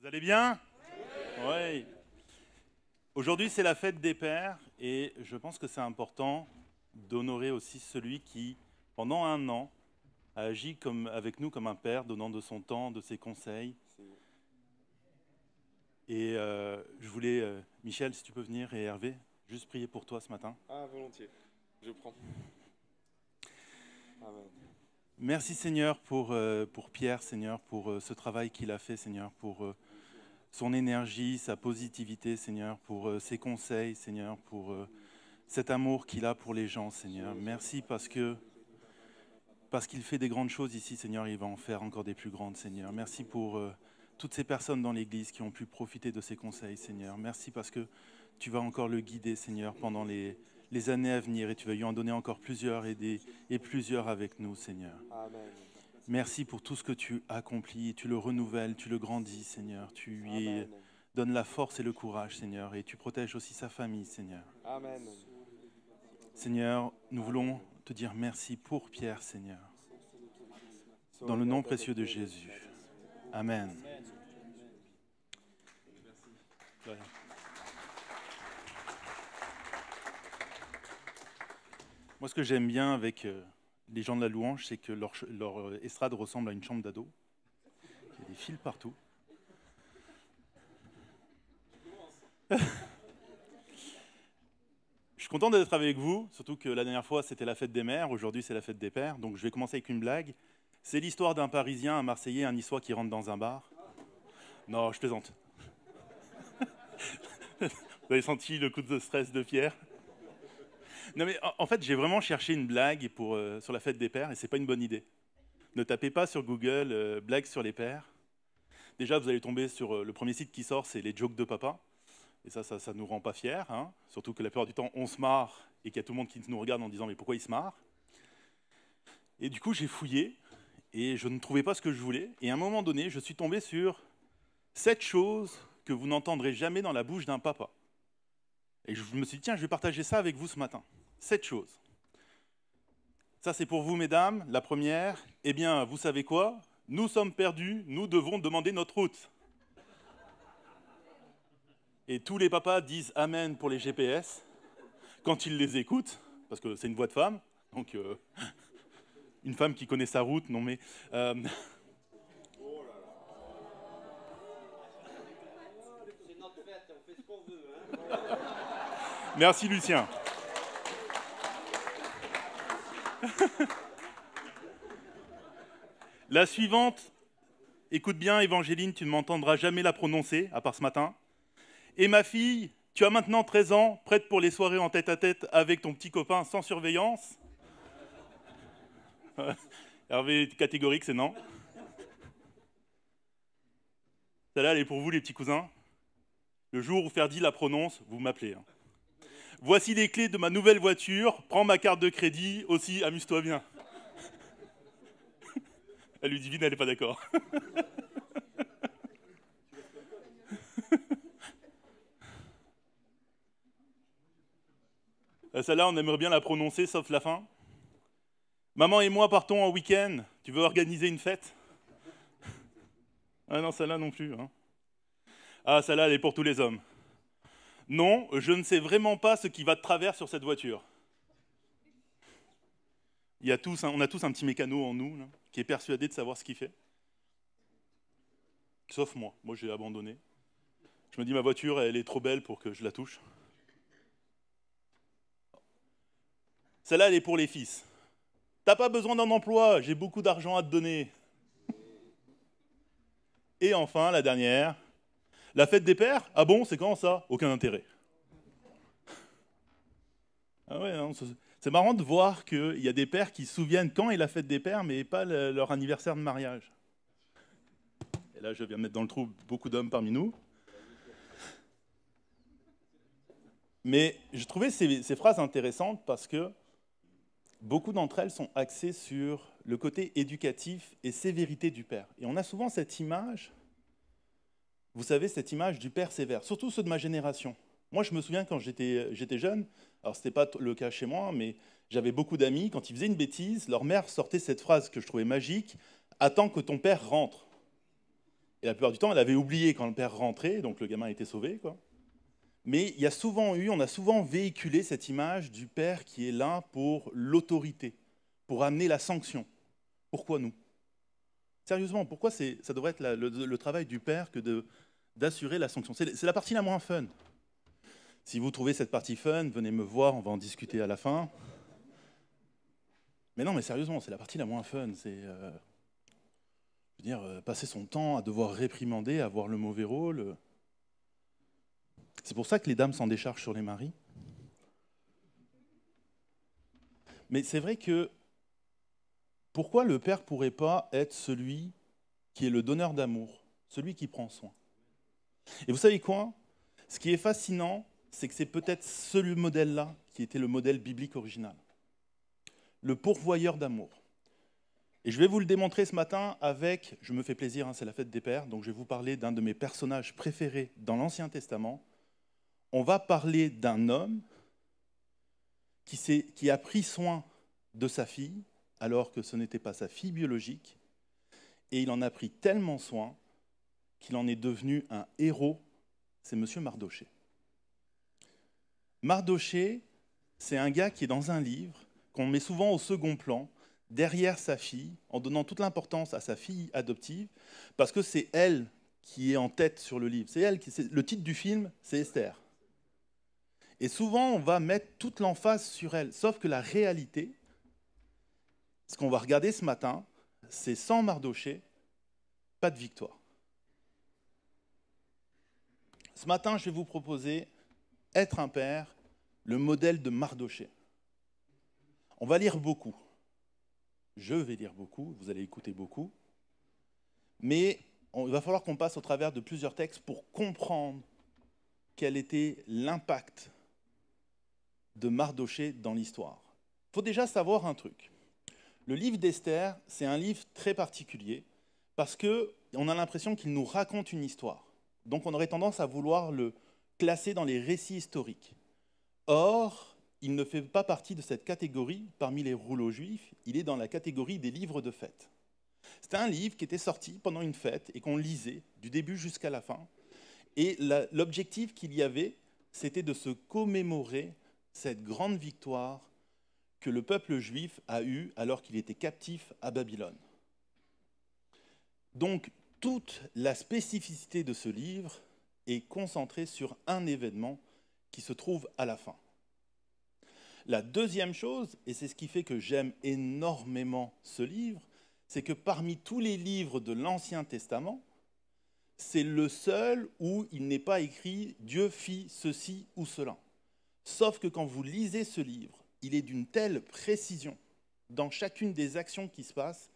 Vous allez bien? Oui. Aujourd'hui, c'est la fête des pères et je pense que c'est important d'honorer aussi celui qui, pendant un an, a agi avec nous comme un père, donnant de son temps, de ses conseils. Et je voulais, Michel, si tu peux venir, et Hervé, juste prier pour toi ce matin. Ah, volontiers. Je prends. Amen. Merci Seigneur pour Pierre, Seigneur, pour ce travail qu'il a fait, Seigneur, pour son énergie, sa positivité, Seigneur, pour ses conseils, Seigneur, pour cet amour qu'il a pour les gens, Seigneur. Merci parce qu'il fait des grandes choses ici, Seigneur, il va en faire encore des plus grandes, Seigneur. Merci pour toutes ces personnes dans l'Église qui ont pu profiter de ses conseils, Seigneur. Merci parce que tu vas encore le guider, Seigneur, pendant les années à venir et tu vas lui en donner encore plusieurs et plusieurs avec nous, Seigneur. Amen. Merci pour tout ce que tu accomplis, tu le renouvelles, tu le grandis, Seigneur. Tu lui Amen. donnes la force et le courage, Seigneur, et tu protèges aussi sa famille, Seigneur. Amen. Seigneur, nous voulons te dire merci pour Pierre, Seigneur. Dans le nom précieux de Jésus. Amen. Moi, ce que j'aime bien avec les gens de la louange, c'est que leur estrade ressemble à une chambre d'ado. Il y a des fils partout. Je suis content d'être avec vous, surtout que la dernière fois, c'était la fête des mères. Aujourd'hui, c'est la fête des pères. Donc, je vais commencer avec une blague. C'est l'histoire d'un Parisien, un Marseillais, un Niçois qui rentre dans un bar. Non, je plaisante. Vous avez senti le coup de stress de Pierre? Non, mais en fait, j'ai vraiment cherché une blague sur la fête des pères et c'est pas une bonne idée. Ne tapez pas sur Google blague sur les pères. Déjà, vous allez tomber sur le premier site qui sort, c'est les jokes de papa. Et ça nous rend pas fiers, hein. Surtout que la plupart du temps, on se marre et qu'il y a tout le monde qui nous regarde en disant mais pourquoi il se marre? Et du coup, j'ai fouillé et je ne trouvais pas ce que je voulais. Et à un moment donné, je suis tombé sur 7 choses que vous n'entendrez jamais dans la bouche d'un papa. Et je me suis dit, tiens, je vais partager ça avec vous ce matin. 7 choses. Ça, c'est pour vous, mesdames. La première, eh bien, vous savez quoi? Nous sommes perdus, nous devons demander notre route. Et tous les papas disent Amen pour les GPS quand ils les écoutent, parce que c'est une voix de femme. Donc, une femme qui connaît sa route, non mais... C'est notre fête, on fait ce qu'on veut. Hein. Merci, Lucien. La suivante, écoute bien, Évangéline, tu ne m'entendras jamais la prononcer, à part ce matin. Et ma fille, tu as maintenant 13 ans, prête pour les soirées en tête-à-tête avec ton petit copain sans surveillance? Hervé, catégorique, c'est non. Celle-là, elle est pour vous, les petits cousins. Le jour où Ferdi la prononce, vous m'appelez. Hein. Voici les clés de ma nouvelle voiture, prends ma carte de crédit, aussi, amuse-toi bien. La Ludivine, elle n'est pas d'accord. Celle-là, on aimerait bien la prononcer, sauf la fin. Maman et moi partons en week-end. Tu veux organiser une fête? Ah non, celle-là non plus. Hein. Ah, celle-là, elle est pour tous les hommes. Non, je ne sais vraiment pas ce qui va de travers sur cette voiture. On a tous un petit mécano en nous, là, qui est persuadé de savoir ce qu'il fait. Sauf moi. Moi, j'ai abandonné. Je me dis, ma voiture, elle est trop belle pour que je la touche. Celle-là, elle est pour les fils. T'as pas besoin d'un emploi, j'ai beaucoup d'argent à te donner. Et enfin, la dernière. La fête des pères? Ah bon, c'est quand ça? Aucun intérêt. Ah ouais, non, c'est marrant de voir qu'il y a des pères qui se souviennent quand est la fête des pères, mais pas leur anniversaire de mariage. Et là, je viens mettre dans le trou beaucoup d'hommes parmi nous. Mais je trouvais ces phrases intéressantes parce que beaucoup d'entre elles sont axées sur le côté éducatif et sévérité du père. Et on a souvent cette image, vous savez, cette image du père sévère, surtout ceux de ma génération. Moi, je me souviens quand j'étais jeune, alors ce n'était pas le cas chez moi, mais j'avais beaucoup d'amis, quand ils faisaient une bêtise, leur mère sortait cette phrase que je trouvais magique, « Attends que ton père rentre ». Et la plupart du temps, elle avait oublié quand le père rentrait, donc le gamin était sauvé, quoi. Mais on a souvent véhiculé cette image du père qui est là pour l'autorité, pour amener la sanction. Pourquoi nous? Sérieusement, pourquoi ça devrait être le travail du père que d'assurer la sanction? C'est la partie la moins fun. Si vous trouvez cette partie fun, venez me voir, on va en discuter à la fin. Mais non, mais sérieusement, c'est la partie la moins fun. C'est passer son temps à devoir réprimander, à avoir le mauvais rôle. C'est pour ça que les dames s'en déchargent sur les maris. Mais c'est vrai que pourquoi le père ne pourrait pas être celui qui est le donneur d'amour, celui qui prend soin? Et vous savez quoi? Ce qui est fascinant, c'est que c'est peut-être ce modèle-là qui était le modèle biblique original. Le pourvoyeur d'amour. Et je vais vous le démontrer ce matin avec, je me fais plaisir, hein, c'est la fête des pères, donc je vais vous parler d'un de mes personnages préférés dans l'Ancien Testament. On va parler d'un homme qui a pris soin de sa fille, alors que ce n'était pas sa fille biologique, et il en a pris tellement soin qu'il en est devenu un héros, c'est Monsieur Mardochée. Mardochée, c'est un gars qui est dans un livre, qu'on met souvent au second plan, derrière sa fille, en donnant toute l'importance à sa fille adoptive, parce que c'est elle qui est en tête sur le livre. Le titre du film, c'est Esther. Et souvent, on va mettre toute l'emphase sur elle, sauf que la réalité, ce qu'on va regarder ce matin, c'est sans Mardochée, pas de victoire. Ce matin, je vais vous proposer Être un père, le modèle de Mardochée. On va lire beaucoup. Je vais lire beaucoup, vous allez écouter beaucoup. Mais il va falloir qu'on passe au travers de plusieurs textes pour comprendre quel était l'impact de Mardochée dans l'histoire. Il faut déjà savoir un truc. Le livre d'Esther, c'est un livre très particulier parce qu'on a l'impression qu'il nous raconte une histoire. Donc on aurait tendance à vouloir le classer dans les récits historiques. Or, il ne fait pas partie de cette catégorie parmi les rouleaux juifs, il est dans la catégorie des livres de fête. C'était un livre qui était sorti pendant une fête et qu'on lisait du début jusqu'à la fin. Et l'objectif qu'il y avait, c'était de se commémorer cette grande victoire que le peuple juif a eue alors qu'il était captif à Babylone. Donc, toute la spécificité de ce livre est concentrée sur un événement qui se trouve à la fin. La deuxième chose, et c'est ce qui fait que j'aime énormément ce livre, c'est que parmi tous les livres de l'Ancien Testament, c'est le seul où il n'est pas écrit « Dieu fit ceci ou cela ». Sauf que quand vous lisez ce livre, il est d'une telle précision dans chacune des actions qui se passent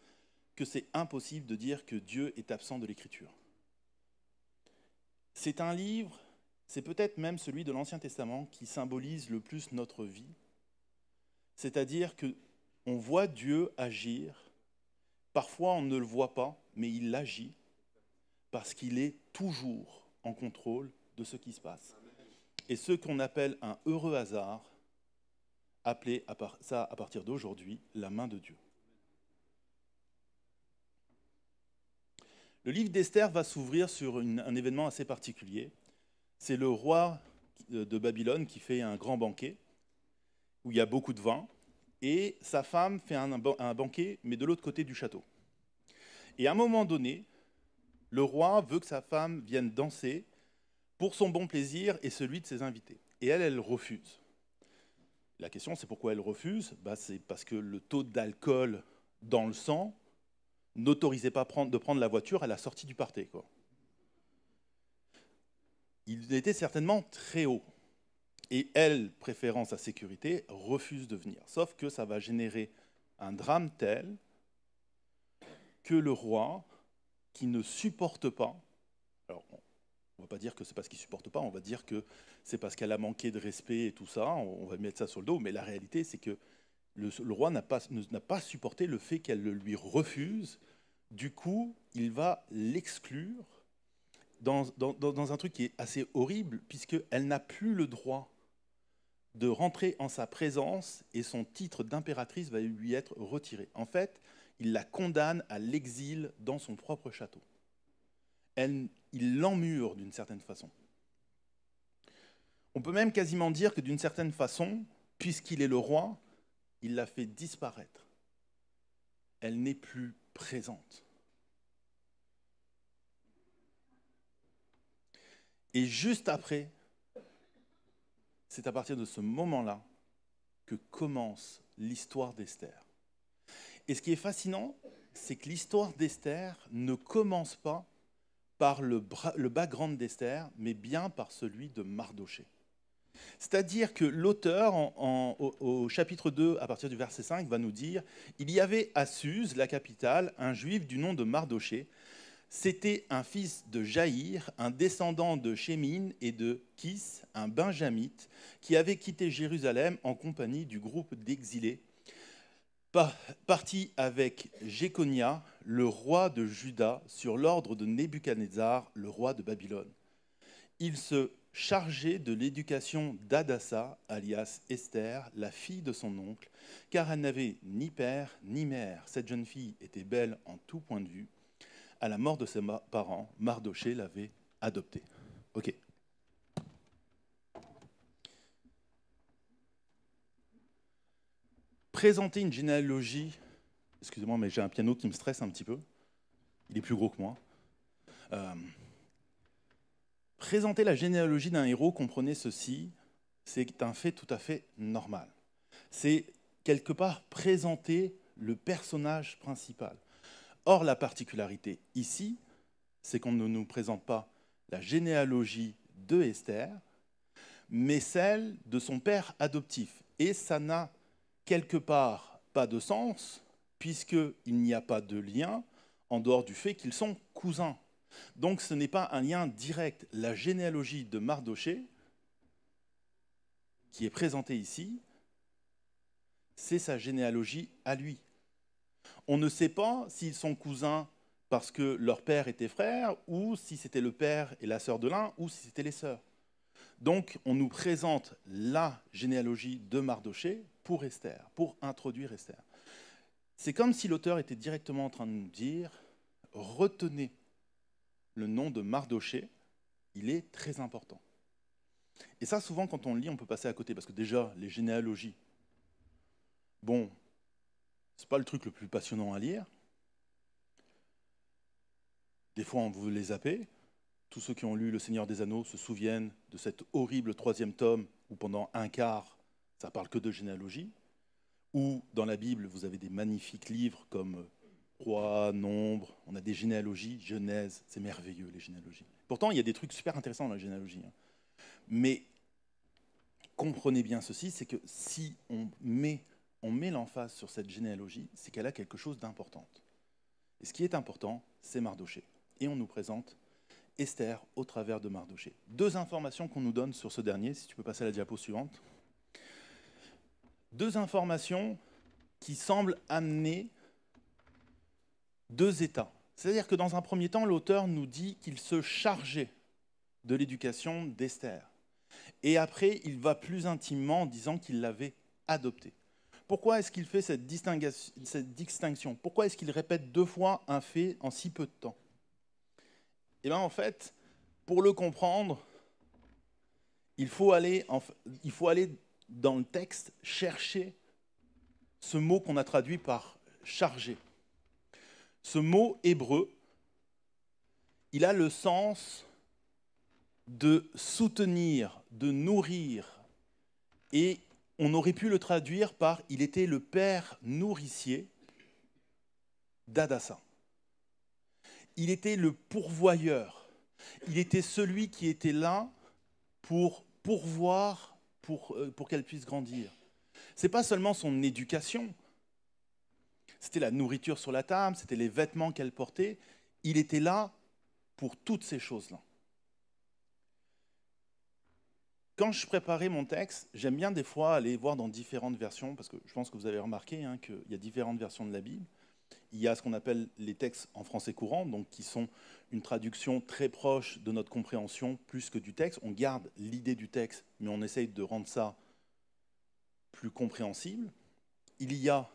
que c'est impossible de dire que Dieu est absent de l'Écriture. C'est un livre, c'est peut-être même celui de l'Ancien Testament qui symbolise le plus notre vie. C'est-à-dire qu'on voit Dieu agir, parfois on ne le voit pas, mais il agit parce qu'il est toujours en contrôle de ce qui se passe. Et ce qu'on appelle un heureux hasard, appelez ça à partir d'aujourd'hui la main de Dieu. Le livre d'Esther va s'ouvrir sur un événement assez particulier. C'est le roi de Babylone qui fait un grand banquet, où il y a beaucoup de vin, et sa femme fait un banquet, mais de l'autre côté du château. Et à un moment donné, le roi veut que sa femme vienne danser pour son bon plaisir et celui de ses invités. Et elle refuse. La question, c'est pourquoi elle refuse? C'est parce que le taux d'alcool dans le sang n'autorisait pas de prendre la voiture à la sortie du party, quoi. Il était certainement très haut. Et elle, préférant sa sécurité, refuse de venir. Sauf que ça va générer un drame tel que le roi, qui ne supporte pas, alors on ne va pas dire que c'est parce qu'il ne supporte pas, on va dire que c'est parce qu'elle a manqué de respect et tout ça, on va mettre ça sur le dos, mais la réalité c'est que le roi n'a pas supporté le fait qu'elle le lui refuse. Du coup, il va l'exclure dans un truc qui est assez horrible, puisqu'elle n'a plus le droit de rentrer en sa présence et son titre d'impératrice va lui être retiré. En fait, il la condamne à l'exil dans son propre château. il l'emmure d'une certaine façon. On peut même quasiment dire que d'une certaine façon, puisqu'il est le roi, il l'a fait disparaître. Elle n'est plus présente. Et juste après, c'est à partir de ce moment-là que commence l'histoire d'Esther. Et ce qui est fascinant, c'est que l'histoire d'Esther ne commence pas par le background d'Esther, mais bien par celui de Mardochée. C'est-à-dire que l'auteur, au chapitre 2, à partir du verset 5, va nous dire « Il y avait à Suse, la capitale, un juif du nom de Mardochée. C'était un fils de Jaïr, un descendant de Shémine et de Kis, un benjamite, qui avait quitté Jérusalem en compagnie du groupe d'exilés, parti avec Jéconia, le roi de Juda, sur l'ordre de Nebuchadnezzar, le roi de Babylone. Il se chargeait de l'éducation d'Hadassa, alias Esther, la fille de son oncle, car elle n'avait ni père ni mère. Cette jeune fille était belle en tout point de vue. À la mort de ses parents, Mardochée l'avait adoptée. Ok. Présenter une généalogie, excusez-moi, mais j'ai un piano qui me stresse un petit peu. Il est plus gros que moi. Présenter la généalogie d'un héros, comprenez ceci, c'est un fait tout à fait normal. C'est quelque part présenter le personnage principal. Or, la particularité ici, c'est qu'on ne nous présente pas la généalogie de Esther, mais celle de son père adoptif. Et ça n'a quelque part pas de sens, puisqu'il n'y a pas de lien en dehors du fait qu'ils sont cousins. Donc ce n'est pas un lien direct. La généalogie de Mardochée, qui est présentée ici, c'est sa généalogie à lui. On ne sait pas s'ils sont cousins parce que leur père était frère, ou si c'était le père et la sœur de l'un, ou si c'était les sœurs. Donc on nous présente la généalogie de Mardochée pour Esther, pour introduire Esther. C'est comme si l'auteur était directement en train de nous dire « Retenez le nom de Mardochée, il est très important. » Et ça, souvent, quand on le lit, on peut passer à côté, parce que déjà, les généalogies, bon, c'est pas le truc le plus passionnant à lire. Des fois, on veut les zapper. Tous ceux qui ont lu Le Seigneur des Anneaux se souviennent de cet horrible 3e tome où pendant un quart, ça parle que de généalogie. Ou dans la Bible, vous avez des magnifiques livres comme Roi, Nombre, on a des généalogies, Genèse, c'est merveilleux les généalogies. Pourtant, il y a des trucs super intéressants dans la généalogie. Mais comprenez bien ceci, c'est que si on met l'emphase sur cette généalogie, c'est qu'elle a quelque chose d'important. Et ce qui est important, c'est Mardochée. Et on nous présente Esther au travers de Mardochée. 2 informations qu'on nous donne sur ce dernier, si tu peux passer à la diapo suivante. 2 informations qui semblent amener 2 états. C'est-à-dire que dans un premier temps, l'auteur nous dit qu'il se chargeait de l'éducation d'Esther. Et après, il va plus intimement en disant qu'il l'avait adoptée. Pourquoi est-ce qu'il fait cette distinction? Pourquoi est-ce qu'il répète 2 fois un fait en si peu de temps? Eh bien, en fait, pour le comprendre, il faut aller dans le texte chercher ce mot qu'on a traduit par « charger ». Ce mot hébreu, il a le sens de soutenir, de nourrir. Et on aurait pu le traduire par « il était le père nourricier d'Hadassa ». Il était le pourvoyeur. Il était celui qui était là pour pourvoir, pour qu'elle puisse grandir. Ce n'est pas seulement son éducation. C'était la nourriture sur la table, c'était les vêtements qu'elle portait. Il était là pour toutes ces choses-là. Quand je préparais mon texte, j'aime bien des fois aller voir dans différentes versions, parce que je pense que vous avez remarqué qu'il y a différentes versions de la Bible. Il y a ce qu'on appelle les textes en français courant, donc qui sont une traduction très proche de notre compréhension plus que du texte. On garde l'idée du texte, mais on essaye de rendre ça plus compréhensible. Il y a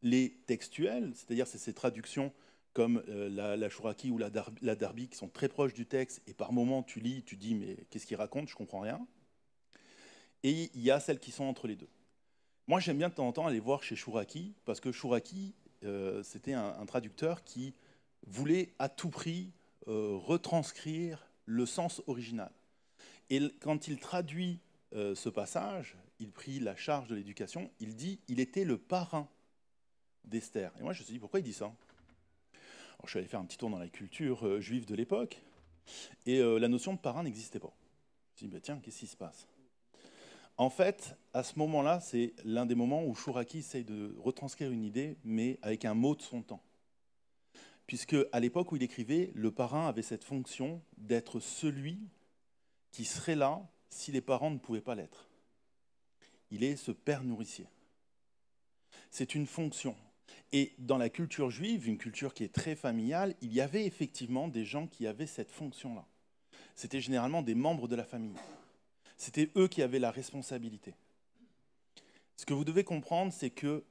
les textuels, c'est-à-dire c'est ces traductions comme la Chouraki ou la Darby, qui sont très proches du texte, et par moments tu lis, tu dis mais qu'est-ce qu'il raconte, je comprends rien. Et il y a celles qui sont entre les deux. Moi j'aime bien de temps en temps aller voir chez Chouraki, parce que Chouraki, c'était un traducteur qui voulait à tout prix retranscrire le sens original. Et quand il traduit ce passage, il prit la charge de l'éducation, il dit il était le parrain d'Esther. Et moi je me suis dit pourquoi il dit ça? Alors, je suis allé faire un petit tour dans la culture juive de l'époque, et la notion de parrain n'existait pas. Je me suis dit, bah, tiens, qu'est-ce qui se passe? En fait, à ce moment-là, c'est l'un des moments où Chouraki essaye de retranscrire une idée, mais avec un mot de son temps. Puisque à l'époque où il écrivait, le parrain avait cette fonction d'être celui qui serait là si les parents ne pouvaient pas l'être. Il est ce père nourricier. C'est une fonction. Et dans la culture juive, une culture qui est très familiale, il y avait effectivement des gens qui avaient cette fonction-là. C'était généralement des membres de la famille. C'était eux qui avaient la responsabilité. Ce que vous devez comprendre, c'est que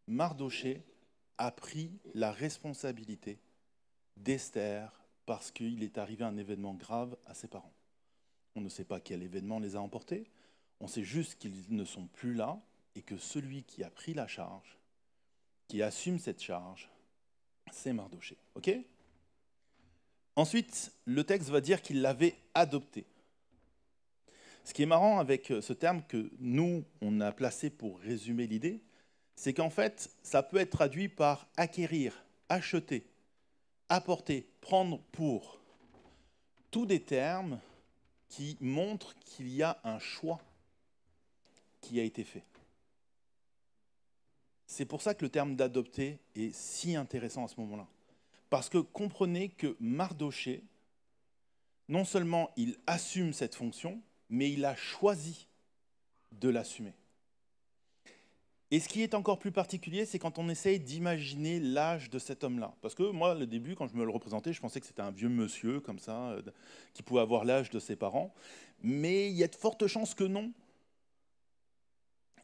Mardochée a pris la responsabilité d'Esther parce qu'il est arrivé un événement grave à ses parents. On ne sait pas quel événement les a emportés, on sait juste qu'ils ne sont plus là et que celui qui a pris la charge, qui assume cette charge, c'est Mardochée. Ok ? Ensuite, le texte va dire qu'il l'avait adopté. Ce qui est marrant avec ce terme que nous, on a placé pour résumer l'idée, c'est qu'en fait, ça peut être traduit par acquérir, acheter, apporter, prendre pour. Tous des termes qui montrent qu'il y a un choix qui a été fait. C'est pour ça que le terme d'adopter est si intéressant à ce moment-là. Parce que comprenez que Mardochée, non seulement il assume cette fonction, mais il a choisi de l'assumer. Et ce qui est encore plus particulier, c'est quand on essaye d'imaginer l'âge de cet homme-là. Parce que moi, au début, quand je me le représentais, je pensais que c'était un vieux monsieur, comme ça, qui pouvait avoir l'âge de ses parents. Mais il y a de fortes chances que non.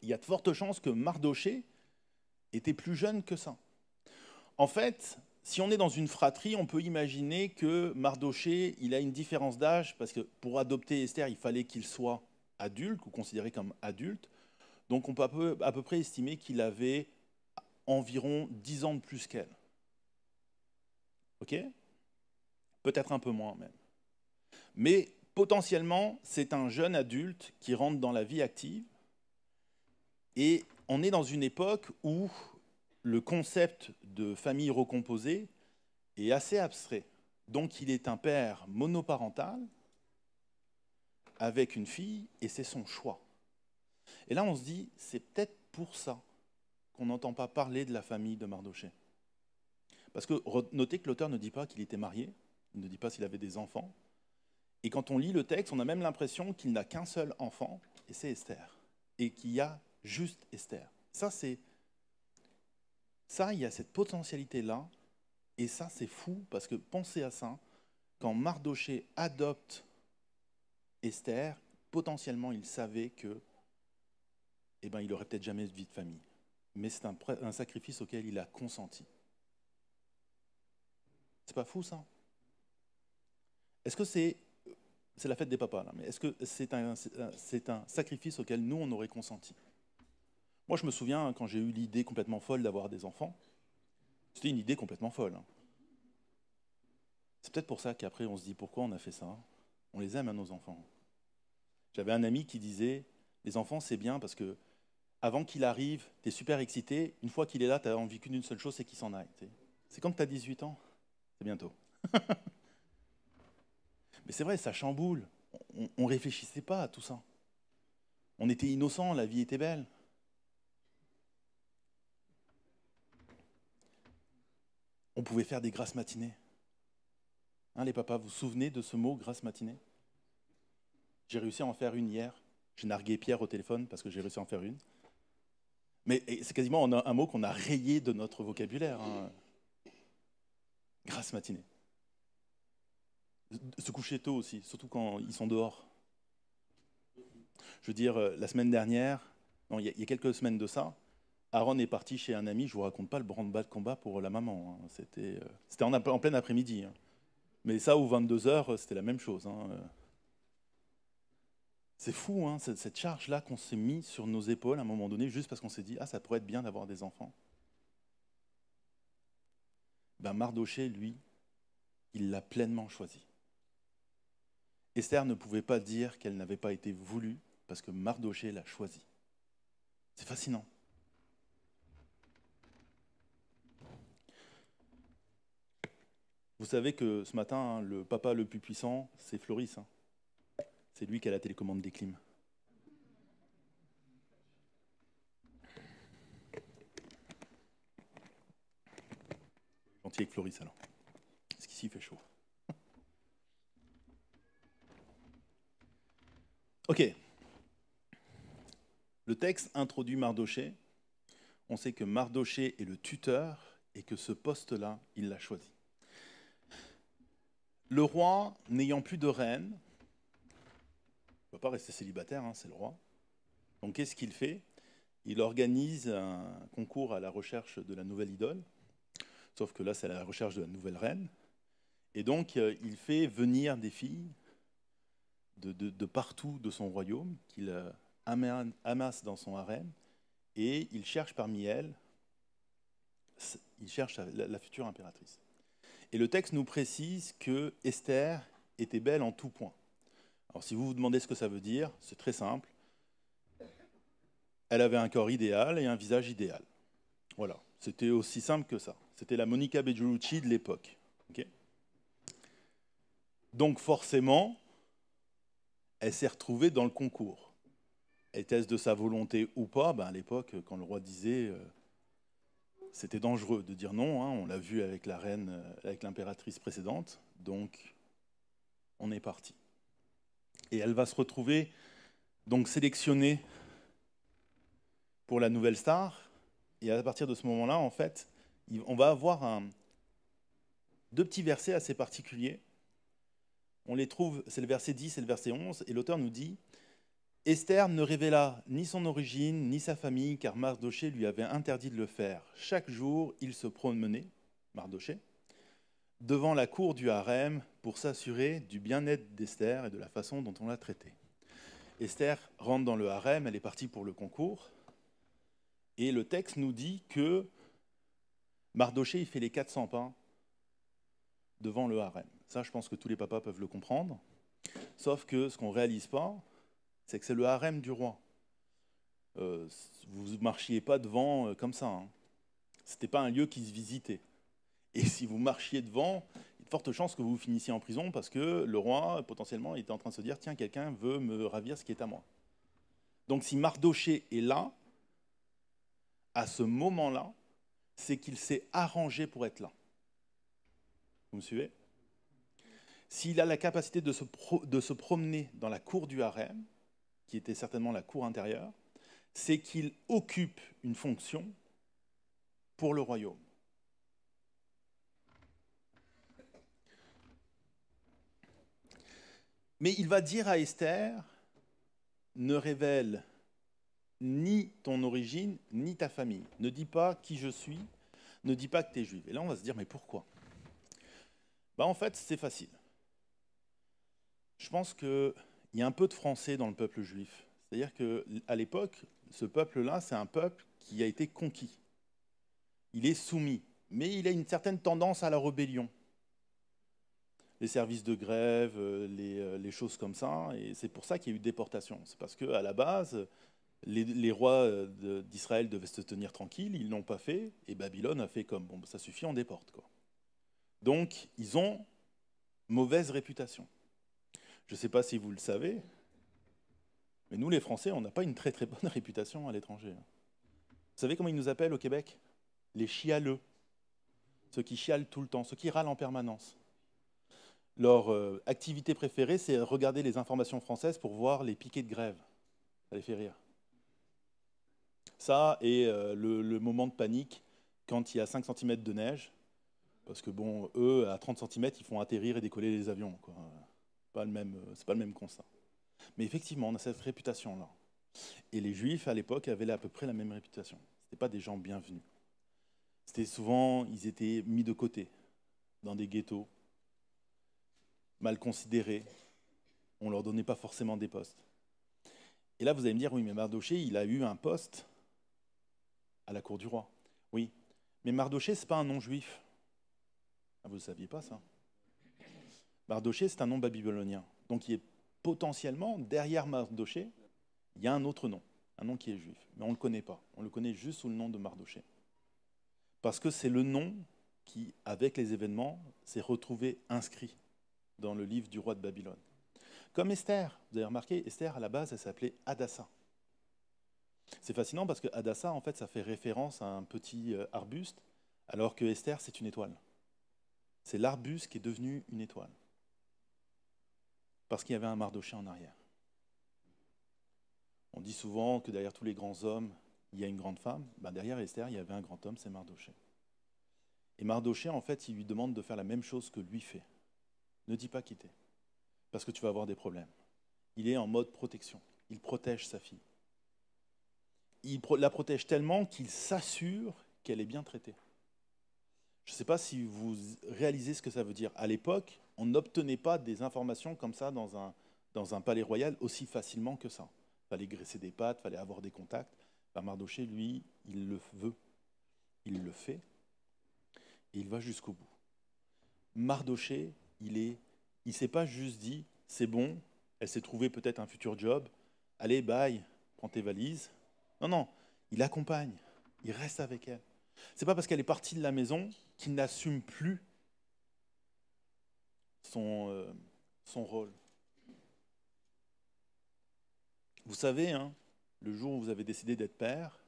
Il y a de fortes chances que Mardochée était plus jeune que ça. En fait, si on est dans une fratrie, on peut imaginer que Mardochée, il a une différence d'âge, parce que pour adopter Esther, il fallait qu'il soit adulte, ou considéré comme adulte. Donc on peut à peu près estimer qu'il avait environ 10 ans de plus qu'elle. Ok ? Peut-être un peu moins même. Mais potentiellement, c'est un jeune adulte qui rentre dans la vie active. Et on est dans une époque où le concept de famille recomposée est assez abstrait. Donc il est un père monoparental avec une fille et c'est son choix. Et là on se dit, c'est peut-être pour ça qu'on n'entend pas parler de la famille de Mardochée. Parce que notez que l'auteur ne dit pas qu'il était marié, il ne dit pas s'il avait des enfants. Et quand on lit le texte, on a même l'impression qu'il n'a qu'un seul enfant, et c'est Esther. Et qu'il y a juste Esther. Ça, il y a cette potentialité-là, et ça, c'est fou, parce que pensez à ça, quand Mardochée adopte Esther, potentiellement, il savait que, il n'aurait peut-être jamais de vie de famille. Mais c'est un sacrifice auquel il a consenti. C'est pas fou, ça? Est-ce que c'est la fête des papas, là, mais est-ce que c'est un sacrifice auquel nous, on aurait consenti? Moi, je me souviens, quand j'ai eu l'idée complètement folle d'avoir des enfants, c'était une idée complètement folle. C'est peut-être pour ça qu'après, on se dit, pourquoi on a fait ça? On les aime, à nos enfants. J'avais un ami qui disait, les enfants, c'est bien parce que avant qu'il arrive, tu es super excité. Une fois qu'il est là, tu as envie qu'une seule chose, c'est qu'il s'en aille. C'est quand tu as 18 ans, c'est bientôt. Mais c'est vrai, ça chamboule. On ne réfléchissait pas à tout ça. On était innocents, la vie était belle. On pouvait faire des grasses matinées. Hein, les papas, vous vous souvenez de ce mot, grasse matinée? J'ai réussi à en faire une hier. J'ai nargué Pierre au téléphone parce que j'ai réussi à en faire une. Mais c'est quasiment un mot qu'on a rayé de notre vocabulaire. Hein. Grasse matinée. Se coucher tôt aussi, surtout quand ils sont dehors. Je veux dire, la semaine dernière, non, il y a quelques semaines de ça, Aaron est parti chez un ami, je vous raconte pas le branle-bas de combat pour la maman. Hein. C'était en plein après-midi. Hein. Mais ça, aux 22h, c'était la même chose. Hein. C'est fou, hein, cette charge-là qu'on s'est mis sur nos épaules à un moment donné, juste parce qu'on s'est dit « Ah, ça pourrait être bien d'avoir des enfants. » Ben, Mardochée, lui, il l'a pleinement choisi. Esther ne pouvait pas dire qu'elle n'avait pas été voulue parce que Mardochée l'a choisi. C'est fascinant. Vous savez que ce matin, hein, le papa le plus puissant, c'est Floris. Hein. C'est lui qui a la télécommande des clims. Gentil avec Floris alors. Parce qu'ici il fait chaud. Ok. Le texte introduit Mardochée. On sait que Mardochée est le tuteur et que ce poste-là, il l'a choisi. Le roi, n'ayant plus de reine, il ne va pas rester célibataire, hein, c'est le roi. Donc qu'est-ce qu'il fait? Il organise un concours à la recherche de la nouvelle idole, sauf que là, c'est la recherche de la nouvelle reine. Et donc, il fait venir des filles de partout de son royaume, qu'il amasse dans son harem, et il cherche parmi elles, il cherche la future impératrice. Et le texte nous précise que Esther était belle en tout point. Alors si vous vous demandez ce que ça veut dire, c'est très simple. Elle avait un corps idéal et un visage idéal. Voilà, c'était aussi simple que ça. C'était la Monica Bellucci de l'époque. Okay. Donc forcément, elle s'est retrouvée dans le concours. Était-ce de sa volonté ou pas? À l'époque, quand le roi disait, c'était dangereux de dire non. Hein, on l'a vu avec la reine, avec l'impératrice précédente. Donc, on est parti. Et elle va se retrouver donc sélectionnée pour la nouvelle star. Et à partir de ce moment-là, en fait, on va avoir deux petits versets assez particuliers. On les trouve, c'est le verset 10 et le verset 11, et l'auteur nous dit « Esther ne révéla ni son origine, ni sa famille, car Mardochée lui avait interdit de le faire. Chaque jour, il se promenait, Mardochée, devant la cour du harem pour s'assurer du bien-être d'Esther et de la façon dont on l'a traitée. Esther rentre dans le harem, elle est partie pour le concours, et le texte nous dit que Mardochée, il fait les 400 pas devant le harem. Ça, je pense que tous les papas peuvent le comprendre. Sauf que ce qu'on ne réalise pas, c'est que c'est le harem du roi. Vous ne marchiez pas devant comme ça. Hein. Ce n'était pas un lieu qui se visitait. Et si vous marchiez devant, il y a de fortes chances que vous finissiez en prison parce que le roi, potentiellement, était en train de se dire « Tiens, quelqu'un veut me ravir ce qui est à moi. » Donc si Mardochée est là, à ce moment-là, c'est qu'il s'est arrangé pour être là. Vous me suivez? S'il a la capacité de se promener dans la cour du harem, qui était certainement la cour intérieure, c'est qu'il occupe une fonction pour le royaume. Mais il va dire à Esther, ne révèle ni ton origine, ni ta famille. Ne dis pas qui je suis, ne dis pas que tu es juive. Et là, on va se dire, mais pourquoi? En fait, c'est facile. Je pense qu'il y a un peu de français dans le peuple juif. C'est-à-dire qu'à l'époque, ce peuple-là, c'est un peuple qui a été conquis. Il est soumis, mais il a une certaine tendance à la rébellion. Les services de grève, les choses comme ça, et c'est pour ça qu'il y a eu déportation. C'est parce qu'à la base, les rois d'Israël devaient se tenir tranquilles, ils ne l'ont pas fait, et Babylone a fait comme, bon, ça suffit, on déporte, quoi. Donc, ils ont mauvaise réputation. Je ne sais pas si vous le savez, mais nous, les Français, on n'a pas une très très bonne réputation à l'étranger. Vous savez comment ils nous appellent au Québec? Les chialeux. Ceux qui chialent tout le temps, ceux qui râlent en permanence. Leur activité préférée, c'est regarder les informations françaises pour voir les piquets de grève. Ça les fait rire. Ça et le moment de panique quand il y a 5 cm de neige, parce que bon, eux, à 30 cm, ils font atterrir et décoller les avions, quoi. C'est pas le même constat. Mais effectivement, on a cette réputation-là. Et les Juifs, à l'époque, avaient à peu près la même réputation. Ce pas des gens bienvenus. C'était souvent, ils étaient mis de côté, dans des ghettos, mal considérés. On ne leur donnait pas forcément des postes. Et là, vous allez me dire, oui, mais Mardochée, il a eu un poste à la cour du roi. Oui, mais Mardochée, ce n'est pas un nom juif. Ah, vous ne saviez pas ça? Mardochée, c'est un nom babylonien. Donc, il est potentiellement, derrière Mardochée, il y a un autre nom, un nom qui est juif. Mais on ne le connaît pas. On le connaît juste sous le nom de Mardochée. Parce que c'est le nom qui, avec les événements, s'est retrouvé inscrit dans le livre du roi de Babylone. Comme Esther, vous avez remarqué, Esther, à la base, elle s'appelait Hadassah. C'est fascinant parce que Hadassah, en fait, ça fait référence à un petit arbuste, alors que Esther, c'est une étoile. C'est l'arbuste qui est devenu une étoile. Parce qu'il y avait un Mardochée en arrière. On dit souvent que derrière tous les grands hommes, il y a une grande femme. Ben, derrière Esther, il y avait un grand homme, c'est Mardochée. Et Mardochée, en fait, il lui demande de faire la même chose que lui fait. Ne dis pas quitter, parce que tu vas avoir des problèmes. Il est en mode protection. Il protège sa fille. Il la protège tellement qu'il s'assure qu'elle est bien traitée. Je ne sais pas si vous réalisez ce que ça veut dire. À l'époque, on n'obtenait pas des informations comme ça dans un palais royal aussi facilement que ça. Il fallait graisser des pattes, il fallait avoir des contacts. Mardochée, lui, il le veut. Il le fait. Et il va jusqu'au bout. Mardochée, il ne s'est pas juste dit, c'est bon, elle s'est trouvée peut-être un futur job, allez, bye, prends tes valises. Non, non, il accompagne, il reste avec elle. C'est pas parce qu'elle est partie de la maison qu'il n'assume plus son rôle. Vous savez, hein, le jour où vous avez décidé d'être père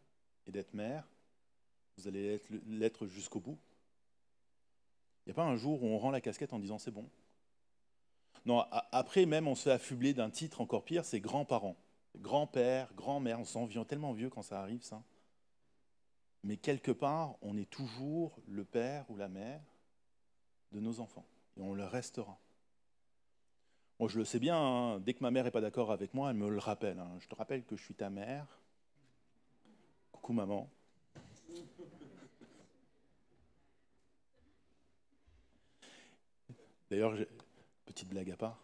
et d'être mère, vous allez l'être jusqu'au bout. Il n'y a pas un jour où on rend la casquette en disant c'est bon. Non, après même on se fait affubler d'un titre encore pire, c'est grands-parents. Grand-père, grand-mère, on se sent tellement vieux quand ça arrive ça. Mais quelque part, on est toujours le père ou la mère de nos enfants. Et on le restera. Moi je le sais bien, hein, dès que ma mère n'est pas d'accord avec moi, elle me le rappelle. Hein. Je te rappelle que je suis ta mère. Coucou maman. D'ailleurs, petite blague à part,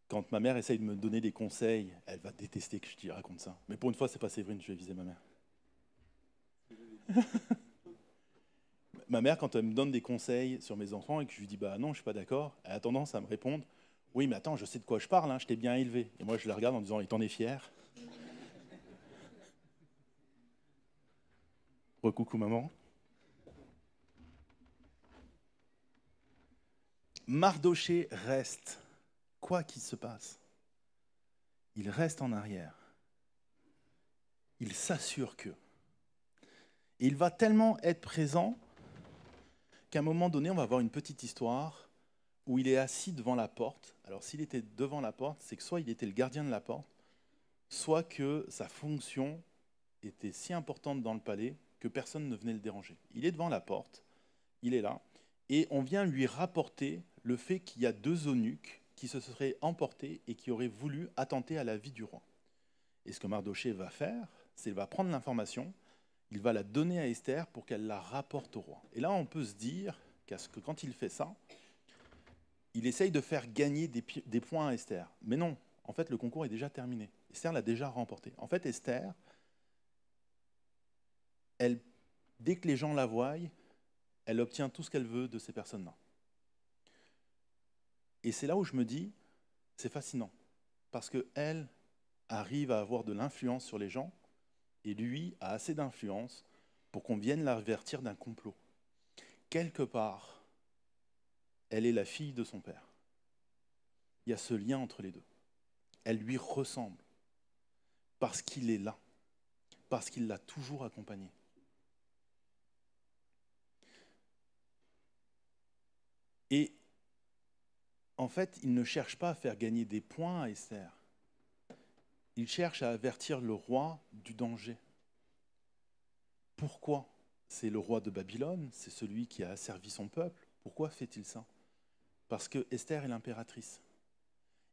quand ma mère essaye de me donner des conseils, elle va détester que je lui raconte ça. Mais pour une fois, c'est pas Séverine, je vais viser ma mère. Ma mère, quand elle me donne des conseils sur mes enfants et que je lui dis bah non, je suis pas d'accord, elle a tendance à me répondre oui, mais attends, je sais de quoi je parle, hein, je t'ai bien élevé. Et moi, je la regarde en disant et t'en es fier? Recoucou maman. Mardochée reste, quoi qu'il se passe. Il reste en arrière. Il s'assure que. Et il va tellement être présent qu'à un moment donné, on va avoir une petite histoire où il est assis devant la porte. Alors s'il était devant la porte, c'est que soit il était le gardien de la porte, soit que sa fonction était si importante dans le palais que personne ne venait le déranger. Il est devant la porte, il est là, et on vient lui rapporter le fait qu'il y a 2 eunuques qui se seraient emportés et qui auraient voulu attenter à la vie du roi. Et ce que Mardochée va faire, c'est qu'il va prendre l'information, il va la donner à Esther pour qu'elle la rapporte au roi. Et là, on peut se dire que quand il fait ça, il essaye de faire gagner des points à Esther. Mais non, en fait, le concours est déjà terminé. Esther l'a déjà remporté. En fait, Esther, dès que les gens la voient, elle obtient tout ce qu'elle veut de ces personnes-là. Et c'est là où je me dis, c'est fascinant, parce qu'elle arrive à avoir de l'influence sur les gens, et lui a assez d'influence pour qu'on vienne l'avertir d'un complot. Quelque part, elle est la fille de son père. Il y a ce lien entre les deux. Elle lui ressemble, parce qu'il est là, parce qu'il l'a toujours accompagnée. Et en fait, il ne cherche pas à faire gagner des points à Esther. Il cherche à avertir le roi du danger. Pourquoi? C'est le roi de Babylone, c'est celui qui a asservi son peuple. Pourquoi fait-il ça? Parce que Esther est l'impératrice.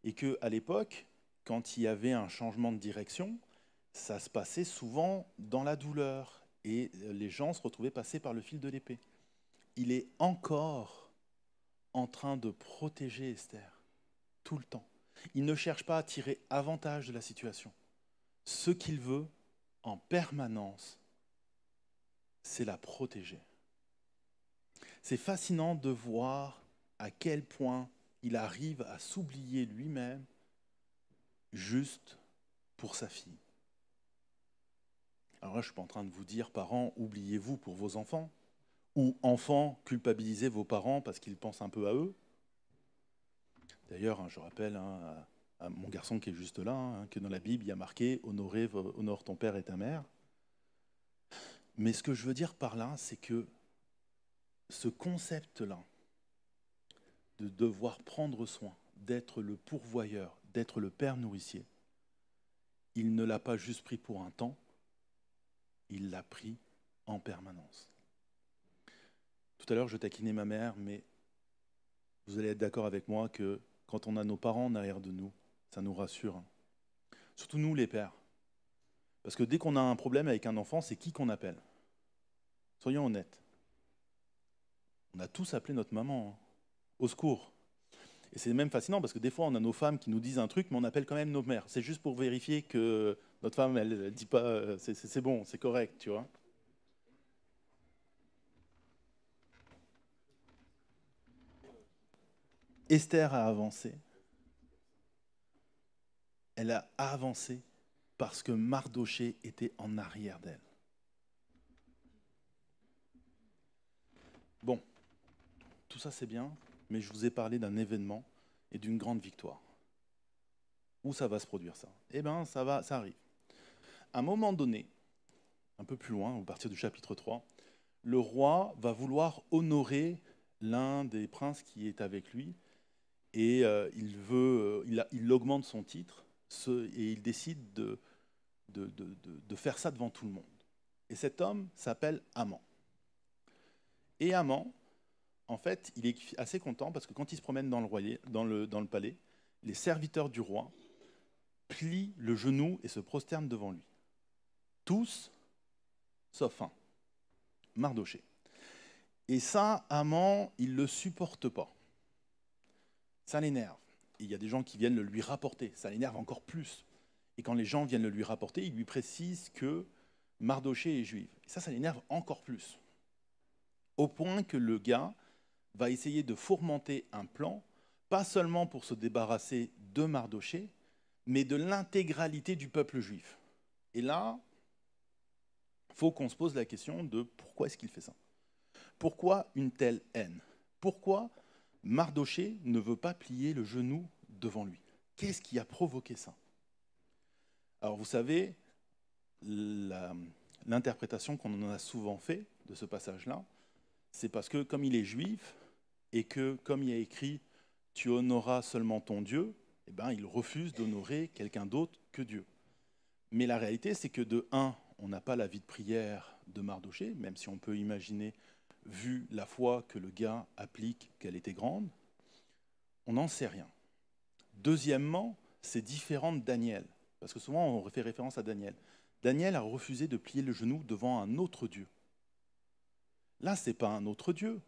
Et qu'à l'époque, quand il y avait un changement de direction, ça se passait souvent dans la douleur et les gens se retrouvaient passés par le fil de l'épée. Il est encore en train de protéger Esther, tout le temps. Il ne cherche pas à tirer avantage de la situation. Ce qu'il veut, en permanence, c'est la protéger. C'est fascinant de voir à quel point il arrive à s'oublier lui-même juste pour sa fille. Alors là, je ne suis pas en train de vous dire, parents, oubliez-vous pour vos enfants, ou enfants, culpabilisez vos parents parce qu'ils pensent un peu à eux. D'ailleurs, je rappelle à mon garçon qui est juste là, que dans la Bible, il y a marqué « honore ton père et ta mère ». Mais ce que je veux dire par là, c'est que ce concept-là, de devoir prendre soin, d'être le pourvoyeur, d'être le père nourricier, il ne l'a pas juste pris pour un temps, il l'a pris en permanence. Tout à l'heure, je taquinais ma mère, mais vous allez être d'accord avec moi que quand on a nos parents en arrière de nous, ça nous rassure. Surtout nous, les pères. Parce que dès qu'on a un problème avec un enfant, c'est qui qu'on appelle? Soyons honnêtes. On a tous appelé notre maman, au secours. Et c'est même fascinant parce que des fois, on a nos femmes qui nous disent un truc, mais on appelle quand même nos mères. C'est juste pour vérifier que notre femme, elle ne dit pas c'est bon, c'est correct, tu vois. Esther a avancé. Elle a avancé parce que Mardochée était en arrière d'elle. Bon, tout ça c'est bien, mais je vous ai parlé d'un événement et d'une grande victoire. Où ça va se produire ça? Eh bien, ça arrive. À un moment donné, un peu plus loin, à partir du chapitre 3, le roi va vouloir honorer l'un des princes qui est avec lui et il augmente son titre et il décide de faire ça devant tout le monde. Et cet homme s'appelle Haman. Et Haman, en fait, il est assez content parce que quand il se promène dans le palais, les serviteurs du roi plient le genou et se prosternent devant lui. Tous, sauf un, Mardochée. Et ça, Haman, il ne le supporte pas. Ça l'énerve. Et il y a des gens qui viennent le lui rapporter. Ça l'énerve encore plus. Et quand les gens viennent le lui rapporter, ils lui précisent que Mardochée est juif. Et ça l'énerve encore plus. Au point que le gars va essayer de fourmenter un plan, pas seulement pour se débarrasser de Mardochée, mais de l'intégralité du peuple juif. Et là, il faut qu'on se pose la question de pourquoi est-ce qu'il fait ça? Pourquoi une telle haine? Pourquoi Mardochée ne veut pas plier le genou devant lui? Qu'est-ce qui a provoqué ça? Alors vous savez, l'interprétation qu'on en a souvent fait de ce passage-là, c'est parce que comme il est juif, et que comme il y a écrit « tu honoreras seulement ton Dieu », eh ben, il refuse d'honorer quelqu'un d'autre que Dieu. Mais la réalité, c'est que de un, on n'a pas la vie de prière de Mardochée, même si on peut imaginer, vu la foi que le gars applique, qu'elle était grande, on n'en sait rien. Deuxièmement, c'est différent de Daniel, parce que souvent on fait référence à Daniel. Daniel a refusé de plier le genou devant un autre Dieu. Là, ce n'est pas un autre Dieu,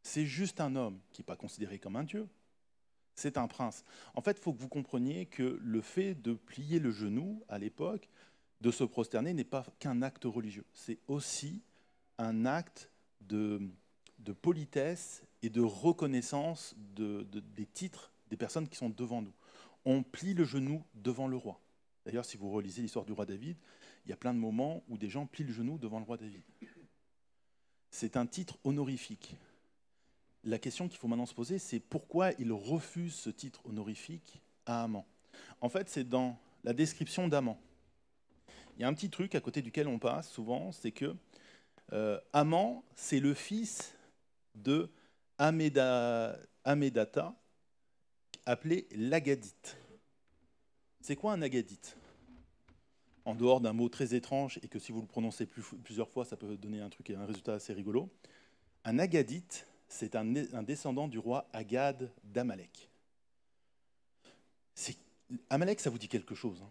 c'est juste un homme qui n'est pas considéré comme un Dieu. C'est un prince. En fait, il faut que vous compreniez que le fait de plier le genou, à l'époque, de se prosterner, n'est pas qu'un acte religieux. C'est aussi un acte de politesse et de reconnaissance des titres des personnes qui sont devant nous. On plie le genou devant le roi. D'ailleurs, si vous relisez l'histoire du roi David, il y a plein de moments où des gens plient le genou devant le roi David. C'est un titre honorifique. La question qu'il faut maintenant se poser, c'est pourquoi il refuse ce titre honorifique à Haman. En fait, c'est dans la description d'Haman. Il y a un petit truc à côté duquel on passe souvent, c'est que Haman, c'est le fils de Hammédatha, appelé l'Aggadite. C'est quoi un Aggadite? En dehors d'un mot très étrange et que si vous le prononcez plusieurs fois, ça peut donner un truc et un résultat assez rigolo. Un Aggadite, c'est un descendant du roi Agad d'Amalek. Amalek, ça vous dit quelque chose, hein?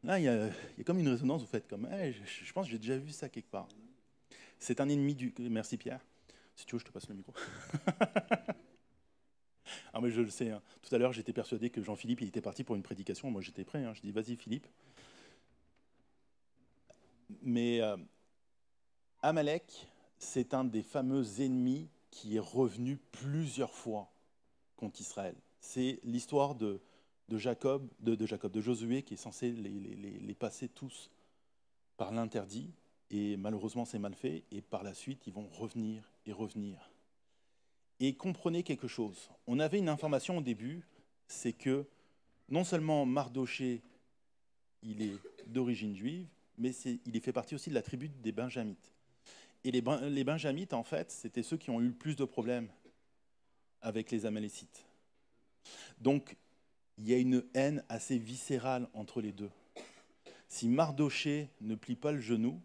Là, il y a comme une résonance, vous faites comme, hey, je pense que j'ai déjà vu ça quelque part. C'est un ennemi du... Merci Pierre. Si tu veux, je te passe le micro. Ah, mais je le sais. Hein. Tout à l'heure, j'étais persuadé que Jean-Philippe il était parti pour une prédication. Moi, j'étais prêt. Hein. Je dis, vas-y, Philippe. Mais Amalek, c'est un des fameux ennemis qui est revenu plusieurs fois contre Israël. C'est l'histoire de Josué, qui est censé les passer tous par l'interdit. Et malheureusement, c'est mal fait. Et par la suite, ils vont revenir et revenir. Et comprenez quelque chose. On avait une information au début, c'est que non seulement Mardoché, il est d'origine juive, mais il fait partie aussi de la tribu des Benjamites. Et les Benjamites, en fait, c'était ceux qui ont eu le plus de problèmes avec les Amalécites. Donc, il y a une haine assez viscérale entre les deux. Si Mardoché ne plie pas le genou,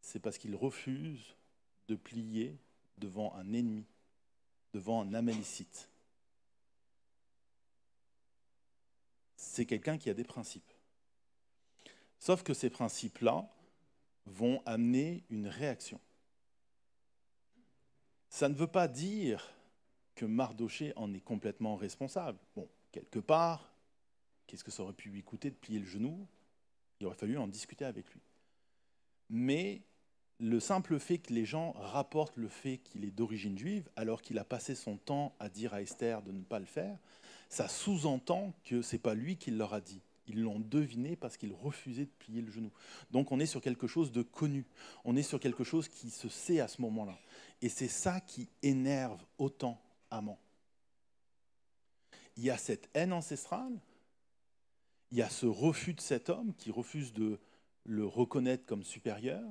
c'est parce qu'il refuse de plier devant un ennemi, devant un Amalécite. C'est quelqu'un qui a des principes. Sauf que ces principes-là vont amener une réaction. Ça ne veut pas dire que Mardoché en est complètement responsable. Bon, quelque part, qu'est-ce que ça aurait pu lui coûter de plier le genou? Il aurait fallu en discuter avec lui. Mais le simple fait que les gens rapportent le fait qu'il est d'origine juive, alors qu'il a passé son temps à dire à Esther de ne pas le faire, ça sous-entend que ce n'est pas lui qui leur a dit. Ils l'ont deviné parce qu'il refusait de plier le genou. Donc on est sur quelque chose de connu. On est sur quelque chose qui se sait à ce moment-là. Et c'est ça qui énerve autant Haman. Il y a cette haine ancestrale, il y a ce refus de cet homme qui refuse de le reconnaître comme supérieur,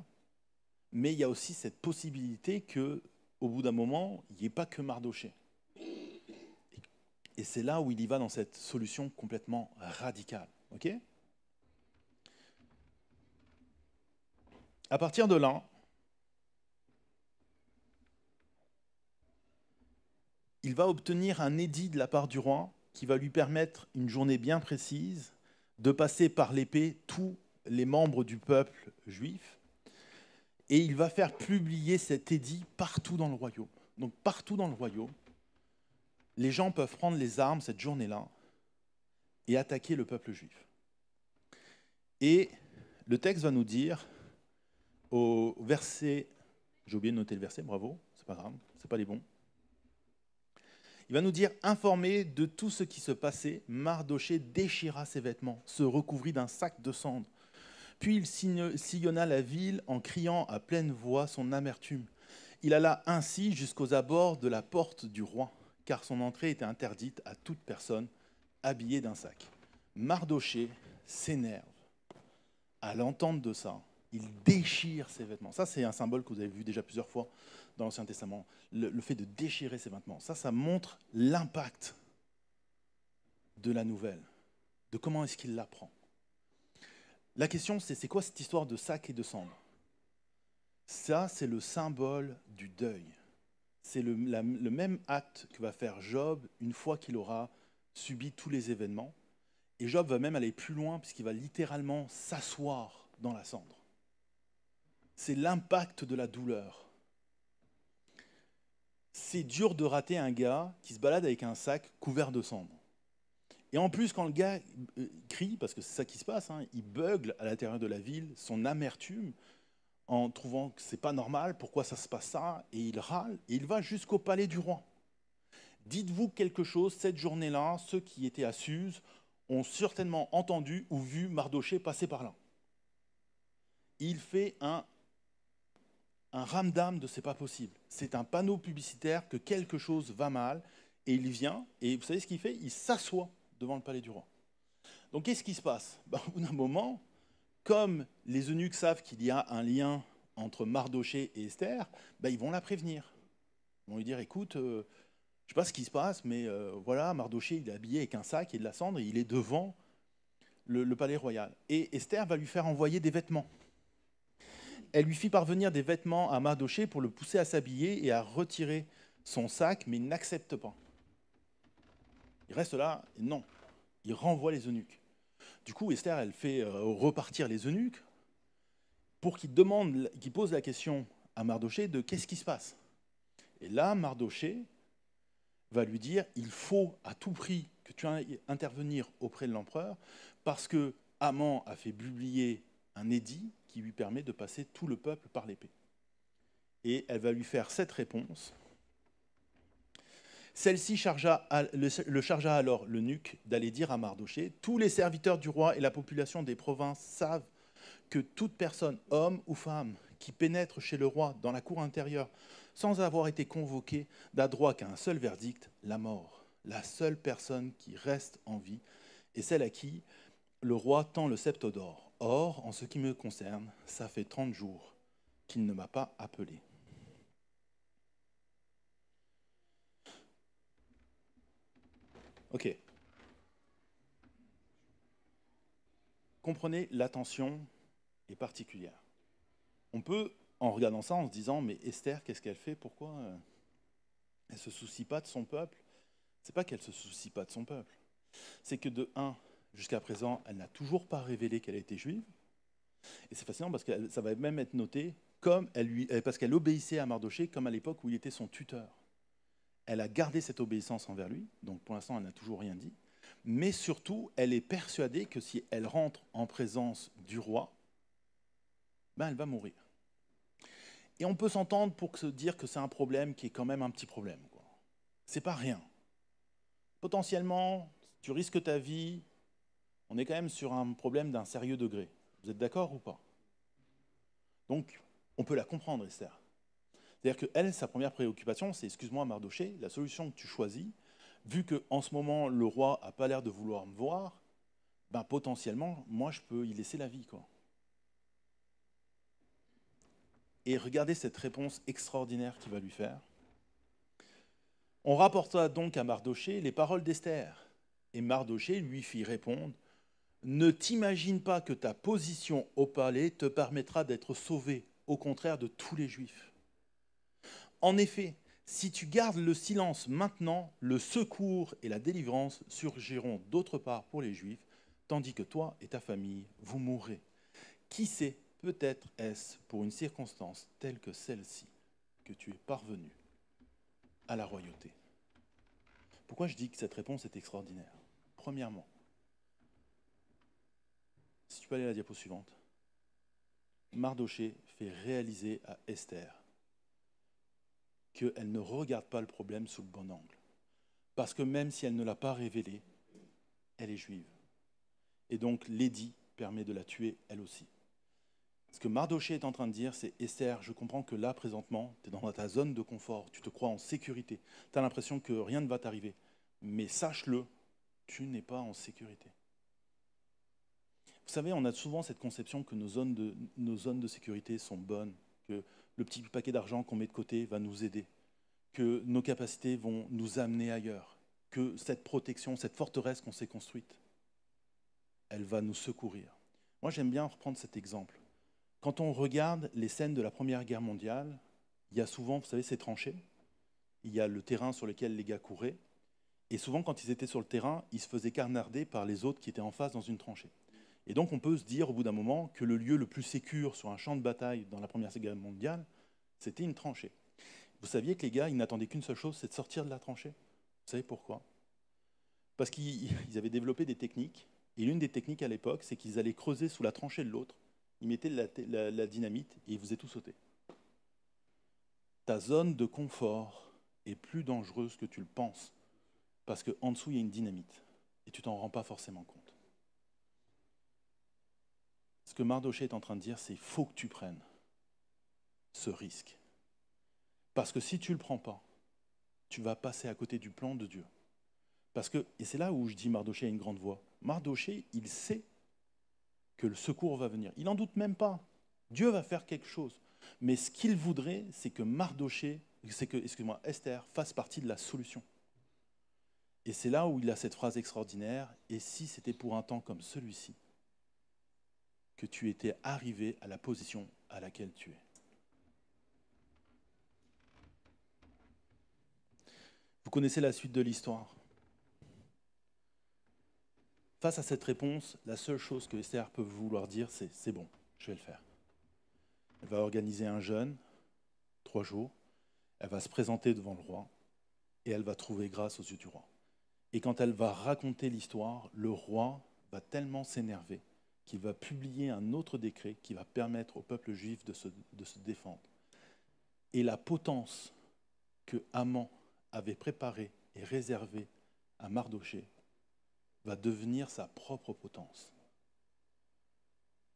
mais il y a aussi cette possibilité qu'au bout d'un moment, il n'y ait pas que Mardoché. Et c'est là où il y va dans cette solution complètement radicale. Okay ? À partir de là, il va obtenir un édit de la part du roi qui va lui permettre, une journée bien précise, de passer par l'épée tous les membres du peuple juif. Et il va faire publier cet édit partout dans le royaume. Donc partout dans le royaume, les gens peuvent prendre les armes cette journée-là et attaquer le peuple juif. Et le texte va nous dire, au verset, j'ai oublié de noter le verset, bravo, c'est pas grave, c'est pas les bons. Il va nous dire, informé de tout ce qui se passait, Mardoché déchira ses vêtements, se recouvrit d'un sac de cendres. Puis il sillonna la ville en criant à pleine voix son amertume. Il alla ainsi jusqu'aux abords de la porte du roi, car son entrée était interdite à toute personne habillée d'un sac. Mardoché s'énerve à l'entente de ça. Il déchire ses vêtements. Ça, c'est un symbole que vous avez vu déjà plusieurs fois dans l'Ancien Testament. Le fait de déchirer ses vêtements. Ça montre l'impact de la nouvelle, de comment est-ce qu'il l'apprend. La question, c'est quoi cette histoire de sac et de cendres? Ça, c'est le symbole du deuil. C'est le même acte que va faire Job une fois qu'il aura subi tous les événements. Et Job va même aller plus loin puisqu'il va littéralement s'asseoir dans la cendre. C'est l'impact de la douleur. C'est dur de rater un gars qui se balade avec un sac couvert de cendres. Et en plus, quand le gars crie, parce que c'est ça qui se passe, hein, il beugle à l'intérieur de la ville son amertume en trouvant que c'est pas normal, pourquoi ça se passe ça, et il râle, et il va jusqu'au palais du roi. Dites-vous quelque chose, cette journée-là, ceux qui étaient à Suse ont certainement entendu ou vu Mardoché passer par là. Il fait un ramdam de c'est pas possible. C'est un panneau publicitaire que quelque chose va mal, et il vient, et vous savez ce qu'il fait? Il s'assoit devant le palais du roi. Donc qu'est-ce qui se passe? Au bout d'un moment, comme les eunuques savent qu'il y a un lien entre Mardoché et Esther, ils vont la prévenir. Ils vont lui dire, écoute, je ne sais pas ce qui se passe, mais voilà, Mardoché, il est habillé avec un sac et de la cendre, et il est devant le palais royal. Et Esther va lui faire envoyer des vêtements. Elle lui fit parvenir des vêtements à Mardoché pour le pousser à s'habiller et à retirer son sac, mais il n'accepte pas. Il reste là, et non, il renvoie les eunuques. Du coup, Esther, elle fait repartir les eunuques pour qu'ils posent la question à Mardoché de qu'est-ce qui se passe. Et là, Mardoché va lui dire, il faut à tout prix que tu ailles intervenir auprès de l'empereur, parce que Haman a fait publier un édit qui lui permet de passer tout le peuple par l'épée. Et elle va lui faire cette réponse. Celle-ci le chargea alors l'eunuque d'aller dire à Mardoché, tous les serviteurs du roi et la population des provinces savent que toute personne, homme ou femme, qui pénètre chez le roi dans la cour intérieure sans avoir été convoquée n'a droit qu'à un seul verdict, la mort. La seule personne qui reste en vie est celle à qui le roi tend le sceptre d'or. Or, en ce qui me concerne, ça fait 30 jours qu'il ne m'a pas appelé. Ok. Comprenez, l'attention est particulière. On peut, en regardant ça, en se disant, mais Esther, qu'est-ce qu'elle fait? Pourquoi elle ne se soucie pas de son peuple? C'est pas qu'elle ne se soucie pas de son peuple. C'est que de 1, jusqu'à présent, elle n'a toujours pas révélé qu'elle était juive. Et c'est fascinant parce que ça va même être noté parce qu'elle obéissait à Mardoché comme à l'époque où il était son tuteur. Elle a gardé cette obéissance envers lui, donc pour l'instant elle n'a toujours rien dit, mais surtout elle est persuadée que si elle rentre en présence du roi, ben elle va mourir. Et on peut s'entendre pour se dire que c'est un problème qui est quand même un petit problème, quoi. C'est pas rien. Potentiellement, si tu risques ta vie, on est quand même sur un problème d'un sérieux degré. Vous êtes d'accord ou pas? Donc, on peut la comprendre, Esther. C'est-à-dire qu'elle, sa première préoccupation, c'est, excuse-moi Mardoché, la solution que tu choisis, vu qu'en ce moment, le roi n'a pas l'air de vouloir me voir, ben potentiellement, moi, je peux y laisser la vie, quoi. Et regardez cette réponse extraordinaire qu'il va lui faire. On rapporta donc à Mardoché les paroles d'Esther. Et Mardoché lui fit répondre, « Ne t'imagine pas que ta position au palais te permettra d'être sauvé, au contraire de tous les Juifs. En effet, si tu gardes le silence maintenant, le secours et la délivrance surgiront d'autre part pour les Juifs, tandis que toi et ta famille, vous mourrez. Qui sait, peut-être est-ce pour une circonstance telle que celle-ci que tu es parvenu à la royauté. » Pourquoi je dis que cette réponse est extraordinaire? Premièrement, si tu peux aller à la diapo suivante, Mardoché fait réaliser à Esther qu'elle ne regarde pas le problème sous le bon angle. Parce que même si elle ne l'a pas révélé, elle est juive. Et donc l'édit permet de la tuer elle aussi. Ce que Mardoché est en train de dire, c'est Esther, je comprends que là, présentement, tu es dans ta zone de confort, tu te crois en sécurité, tu as l'impression que rien ne va t'arriver. Mais sache-le, tu n'es pas en sécurité. Vous savez, on a souvent cette conception que nos zones de sécurité sont bonnes, que le petit paquet d'argent qu'on met de côté va nous aider, que nos capacités vont nous amener ailleurs, que cette protection, cette forteresse qu'on s'est construite, elle va nous secourir. Moi, j'aime bien reprendre cet exemple. Quand on regarde les scènes de la Première Guerre mondiale, il y a souvent, vous savez, ces tranchées, il y a le terrain sur lequel les gars couraient, et souvent, quand ils étaient sur le terrain, ils se faisaient carnarder par les autres qui étaient en face dans une tranchée. Et donc, on peut se dire, au bout d'un moment, que le lieu le plus sécure sur un champ de bataille dans la Première Guerre mondiale, c'était une tranchée. Vous saviez que les gars, ils n'attendaient qu'une seule chose, c'est de sortir de la tranchée. Vous savez pourquoi? Parce qu'ils avaient développé des techniques, et l'une des techniques à l'époque, c'est qu'ils allaient creuser sous la tranchée de l'autre, ils mettaient la dynamite, et ils faisaient tout sauter. Ta zone de confort est plus dangereuse que tu le penses, parce qu'en dessous, il y a une dynamite, et tu t'en rends pas forcément compte. Ce que Mardoché est en train de dire, c'est qu'il faut que tu prennes ce risque. Parce que si tu ne le prends pas, tu vas passer à côté du plan de Dieu. Parce que, et c'est là où je dis Mardoché a une grande voix, Mardoché, il sait que le secours va venir. Il n'en doute même pas. Dieu va faire quelque chose. Mais ce qu'il voudrait, c'est que Esther fasse partie de la solution. Et c'est là où il a cette phrase extraordinaire, « Et si c'était pour un temps comme celui-ci, que tu étais arrivé à la position à laquelle tu es. » Vous connaissez la suite de l'histoire. Face à cette réponse, la seule chose que Esther peut vouloir dire, c'est bon, je vais le faire. Elle va organiser un jeûne, 3 jours, elle va se présenter devant le roi et elle va trouver grâce aux yeux du roi. Et quand elle va raconter l'histoire, le roi va tellement s'énerver qu'il va publier un autre décret qui va permettre au peuple juif de se défendre. Et la potence que Haman avait préparée et réservée à Mardochée va devenir sa propre potence.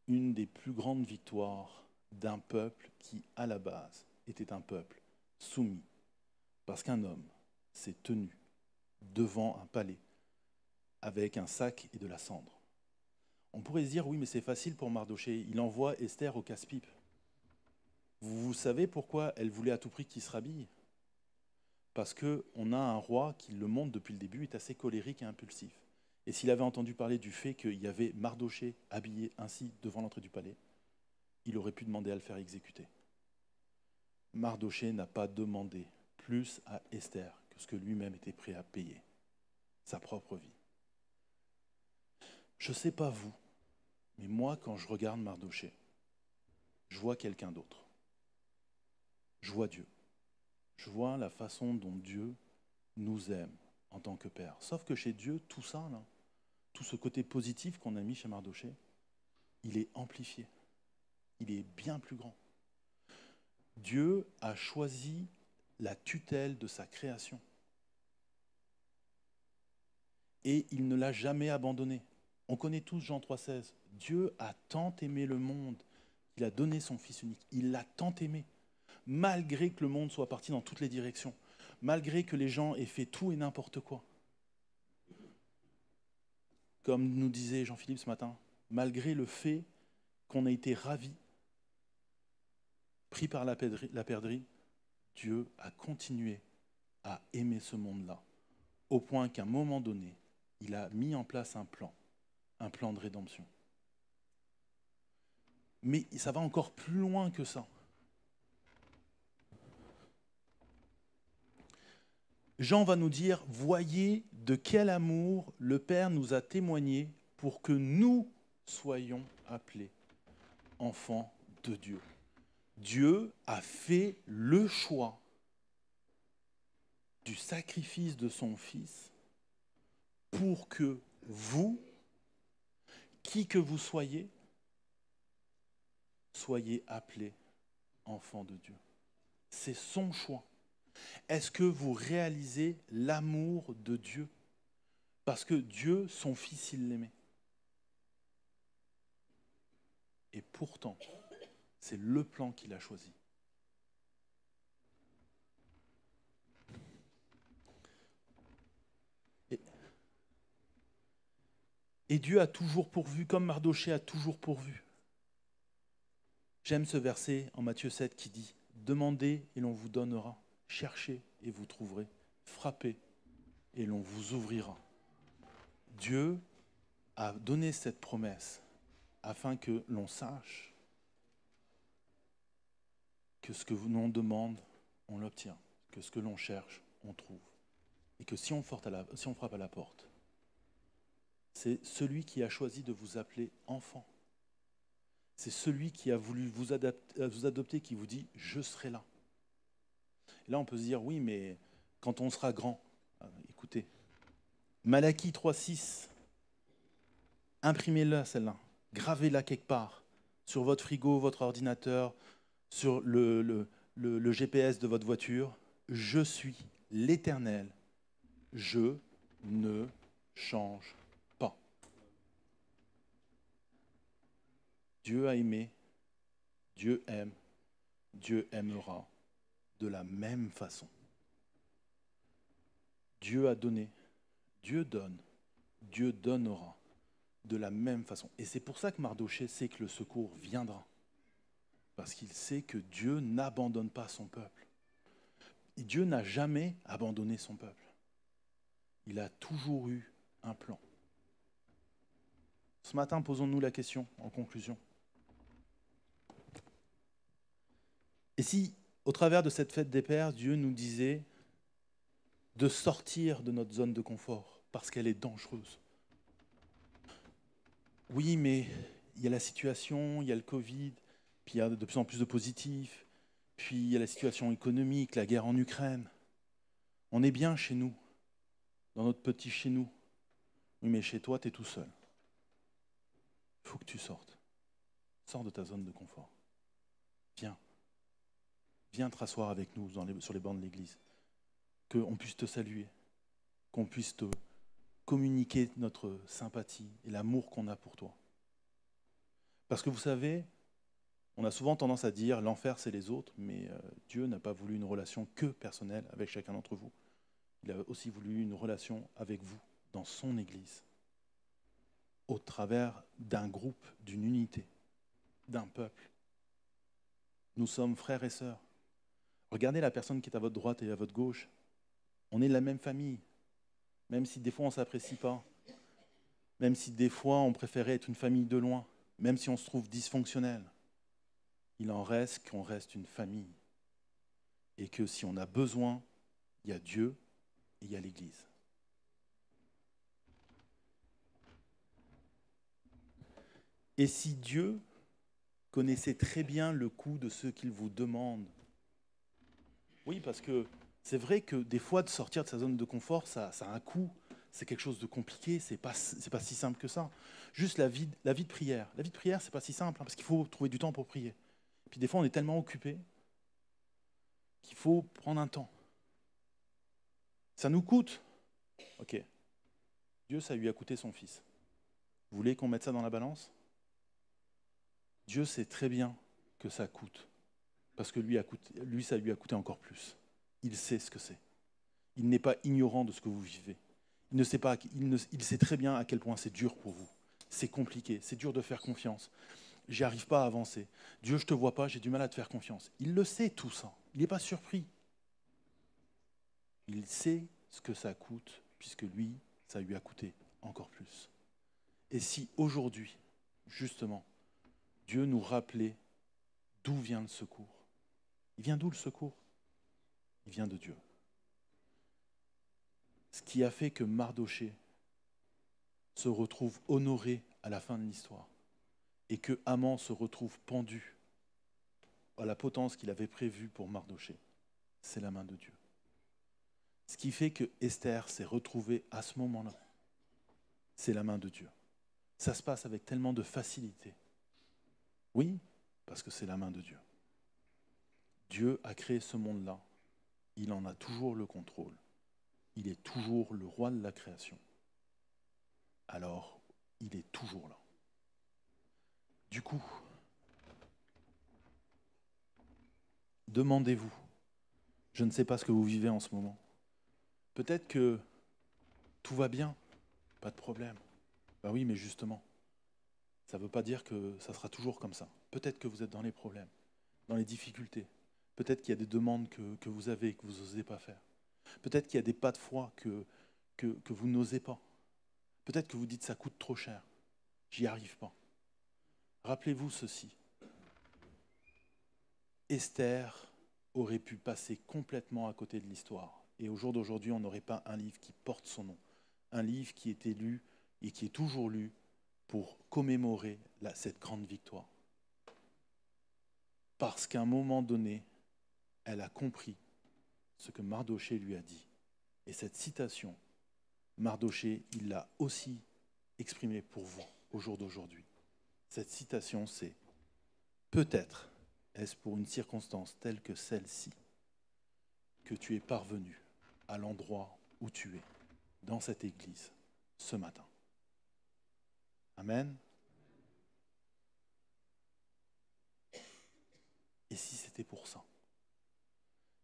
Une des plus grandes victoires d'un peuple qui, à la base, était un peuple soumis, parce qu'un homme s'est tenu devant un palais avec un sac et de la cendre. On pourrait se dire, oui, mais c'est facile pour Mardochée, il envoie Esther au casse-pipe. Vous savez pourquoi elle voulait à tout prix qu'il se rhabille? Parce qu'on a un roi qui, le montre depuis le début, est assez colérique et impulsif. Et s'il avait entendu parler du fait qu'il y avait Mardochée habillé ainsi devant l'entrée du palais, il aurait pu demander à le faire exécuter. Mardochée n'a pas demandé plus à Esther que ce que lui-même était prêt à payer, sa propre vie. Je ne sais pas vous, mais moi, quand je regarde Mardochée, je vois quelqu'un d'autre. Je vois Dieu. Je vois la façon dont Dieu nous aime en tant que Père. Sauf que chez Dieu, tout ça, là, tout ce côté positif qu'on a mis chez Mardochée, il est amplifié. Il est bien plus grand. Dieu a choisi la tutelle de sa création. Et il ne l'a jamais abandonné. On connaît tous Jean 3,16. Dieu a tant aimé le monde, il a donné son Fils unique. Il l'a tant aimé, malgré que le monde soit parti dans toutes les directions, malgré que les gens aient fait tout et n'importe quoi. Comme nous disait Jean-Philippe ce matin, malgré le fait qu'on a été ravis, pris par la perdrix, Dieu a continué à aimer ce monde-là, au point qu'à un moment donné, il a mis en place un plan de rédemption. Mais ça va encore plus loin que ça. Jean va nous dire, voyez de quel amour le Père nous a témoigné pour que nous soyons appelés enfants de Dieu. Dieu a fait le choix du sacrifice de son Fils pour que vous, qui que vous soyez appelés enfants de Dieu. C'est son choix. Est-ce que vous réalisez l'amour de Dieu? Parce que Dieu, son Fils, il l'aimait. Et pourtant, c'est le plan qu'il a choisi. Et Dieu a toujours pourvu, comme Mardochée a toujours pourvu. J'aime ce verset en Matthieu 7 qui dit « Demandez et l'on vous donnera, cherchez et vous trouverez, frappez et l'on vous ouvrira. » Dieu a donné cette promesse afin que l'on sache que ce que l'on demande, on l'obtient, que ce que l'on cherche, on trouve. Et que si on frappe à la porte, c'est celui qui a choisi de vous appeler enfant. C'est celui qui a voulu vous adopter, qui vous dit « je serai là ». Et là, on peut se dire « oui, mais quand on sera grand », écoutez, Malachie 3,6, imprimez-la celle-là, gravez-la quelque part, sur votre frigo, votre ordinateur, sur le GPS de votre voiture. « Je suis l'Éternel, je ne change pas ». Dieu a aimé, Dieu aime, Dieu aimera de la même façon. Dieu a donné, Dieu donne, Dieu donnera de la même façon. Et c'est pour ça que Mardochée sait que le secours viendra. Parce qu'il sait que Dieu n'abandonne pas son peuple. Et Dieu n'a jamais abandonné son peuple. Il a toujours eu un plan. Ce matin, posons-nous la question en conclusion. Et si, au travers de cette fête des Pères, Dieu nous disait de sortir de notre zone de confort parce qu'elle est dangereuse, oui, mais il y a la situation, il y a le Covid, puis il y a de plus en plus de positifs, puis il y a la situation économique, la guerre en Ukraine. On est bien chez nous, dans notre petit chez nous. Oui, mais chez toi, tu es tout seul. Il faut que tu sortes. Sors de ta zone de confort. Viens. Viens te rasseoir avec nous sur les bancs de l'église. Qu'on puisse te saluer. Qu'on puisse te communiquer notre sympathie et l'amour qu'on a pour toi. Parce que vous savez, on a souvent tendance à dire l'enfer c'est les autres, mais Dieu n'a pas voulu une relation que personnelle avec chacun d'entre vous. Il a aussi voulu une relation avec vous dans son Église, au travers d'un groupe, d'une unité, d'un peuple. Nous sommes frères et sœurs. Regardez la personne qui est à votre droite et à votre gauche. On est de la même famille, même si des fois on ne s'apprécie pas, même si des fois on préférait être une famille de loin, même si on se trouve dysfonctionnel. Il en reste qu'on reste une famille. Et que si on a besoin, il y a Dieu et il y a l'Église. Et si Dieu connaissait très bien le coût de ce qu'il vous demande, oui, parce que c'est vrai que des fois, de sortir de sa zone de confort, ça a un coût, c'est quelque chose de compliqué, c'est pas si simple que ça. Juste la vie de prière. La vie de prière, c'est pas si simple, hein, parce qu'il faut trouver du temps pour prier. Puis des fois, on est tellement occupé qu'il faut prendre un temps. Ça nous coûte. Ok. Dieu, ça lui a coûté son fils. Vous voulez qu'on mette ça dans la balance ? Dieu sait très bien que ça coûte. Parce que lui, ça lui a coûté encore plus. Il sait ce que c'est. Il n'est pas ignorant de ce que vous vivez. Il sait très bien à quel point c'est dur pour vous. C'est compliqué, c'est dur de faire confiance. J'y arrive pas à avancer. Dieu, je te vois pas, j'ai du mal à te faire confiance. Il le sait tout ça. Il n'est pas surpris. Il sait ce que ça coûte, puisque lui, ça lui a coûté encore plus. Et si aujourd'hui, justement, Dieu nous rappelait d'où vient le secours. Il vient d'où le secours ? Il vient de Dieu. Ce qui a fait que Mardochée se retrouve honoré à la fin de l'histoire et que Haman se retrouve pendu à la potence qu'il avait prévue pour Mardochée, c'est la main de Dieu. Ce qui fait que Esther s'est retrouvée à ce moment-là, c'est la main de Dieu. Ça se passe avec tellement de facilité. Oui, parce que c'est la main de Dieu. Dieu a créé ce monde-là. Il en a toujours le contrôle. Il est toujours le roi de la création. Alors, il est toujours là. Du coup, demandez-vous, je ne sais pas ce que vous vivez en ce moment. Peut-être que tout va bien, pas de problème. Ben oui, mais justement, ça ne veut pas dire que ça sera toujours comme ça. Peut-être que vous êtes dans les problèmes, dans les difficultés. Peut-être qu'il y a des demandes que vous avez et que vous n'osez pas faire. Peut-être qu'il y a des pas de foi que vous n'osez pas. Peut-être que vous dites ça coûte trop cher. J'y arrive pas. Rappelez-vous ceci. Esther aurait pu passer complètement à côté de l'histoire. Et au jour d'aujourd'hui, on n'aurait pas un livre qui porte son nom. Un livre qui était lu et qui est toujours lu pour commémorer cette grande victoire. Parce qu'à un moment donné, elle a compris ce que Mardochée lui a dit. Et cette citation, Mardochée, il l'a aussi exprimée pour vous au jour d'aujourd'hui. Cette citation, c'est « Peut-être est-ce pour une circonstance telle que celle-ci que tu es parvenu à l'endroit où tu es, dans cette église, ce matin. » Amen. Et si c'était pour ça ?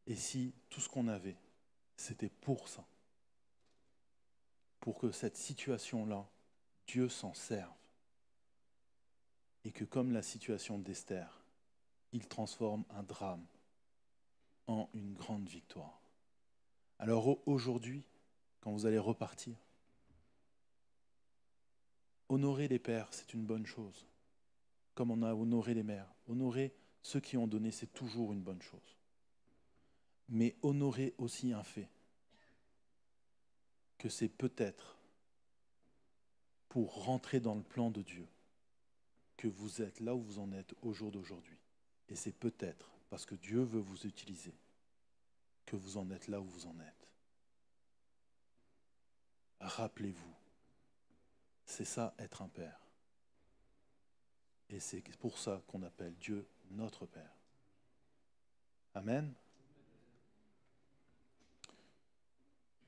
Et si tout ce qu'on avait, c'était pour ça ? Pour que cette situation-là, Dieu s'en serve. Et que comme la situation d'Esther, il transforme un drame en une grande victoire. Alors aujourd'hui, quand vous allez repartir, honorer les pères, c'est une bonne chose. Comme on a honoré les mères. Honorer ceux qui ont donné, c'est toujours une bonne chose. Mais honorer aussi un fait, que c'est peut-être pour rentrer dans le plan de Dieu, que vous êtes là où vous en êtes au jour d'aujourd'hui. Et c'est peut-être parce que Dieu veut vous utiliser que vous en êtes là où vous en êtes. Rappelez-vous, c'est ça être un père. Et c'est pour ça qu'on appelle Dieu notre Père. Amen.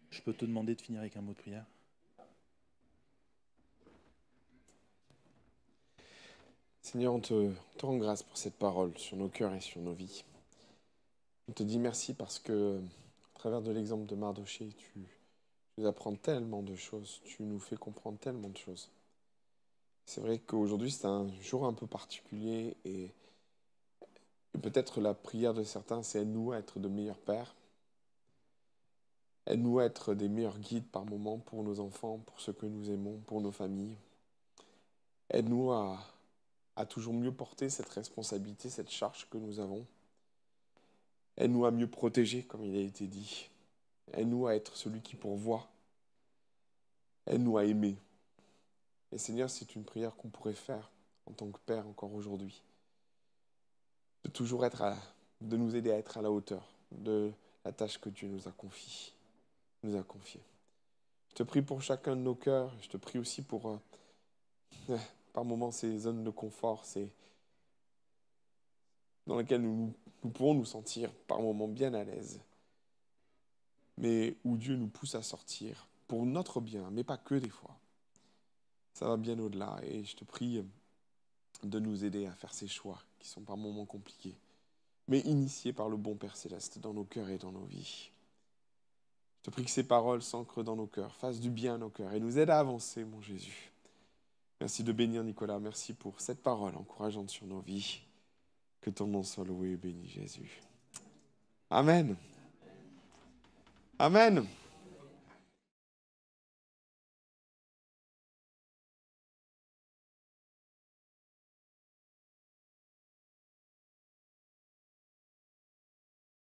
Je peux te demander de finir avec un mot de prière? Seigneur, on te rend grâce pour cette parole sur nos cœurs et sur nos vies. On te dit merci parce que, à travers de l'exemple de Mardochée, tu nous apprends tellement de choses, tu nous fais comprendre tellement de choses. C'est vrai qu'aujourd'hui, c'est un jour un peu particulier et peut-être la prière de certains, c'est aide-nous à être de meilleurs pères. Aide-nous à être des meilleurs guides par moment pour nos enfants, pour ceux que nous aimons, pour nos familles. Aide-nous à toujours mieux porter cette responsabilité, cette charge que nous avons. Aide-nous à mieux protéger, comme il a été dit. Aide-nous à être celui qui pourvoit. Aide-nous à aimer. Et Seigneur, c'est une prière qu'on pourrait faire en tant que Père encore aujourd'hui. De toujours de nous aider à être à la hauteur de la tâche que Dieu nous a confiée. Je te prie pour chacun de nos cœurs. Je te prie aussi pour, par moments, ces zones de confort, dans lesquelles nous pouvons nous sentir par moments bien à l'aise, mais où Dieu nous pousse à sortir pour notre bien, mais pas que des fois. Ça va bien au-delà et je te prie de nous aider à faire ces choix qui sont par moments compliqués, mais initiés par le bon Père Céleste dans nos cœurs et dans nos vies. Je te prie que ces paroles s'ancrent dans nos cœurs, fassent du bien à nos cœurs et nous aident à avancer, mon Jésus. Merci de bénir Nicolas, merci pour cette parole encourageante sur nos vies. Que ton nom soit loué et béni, Jésus. Amen. Amen.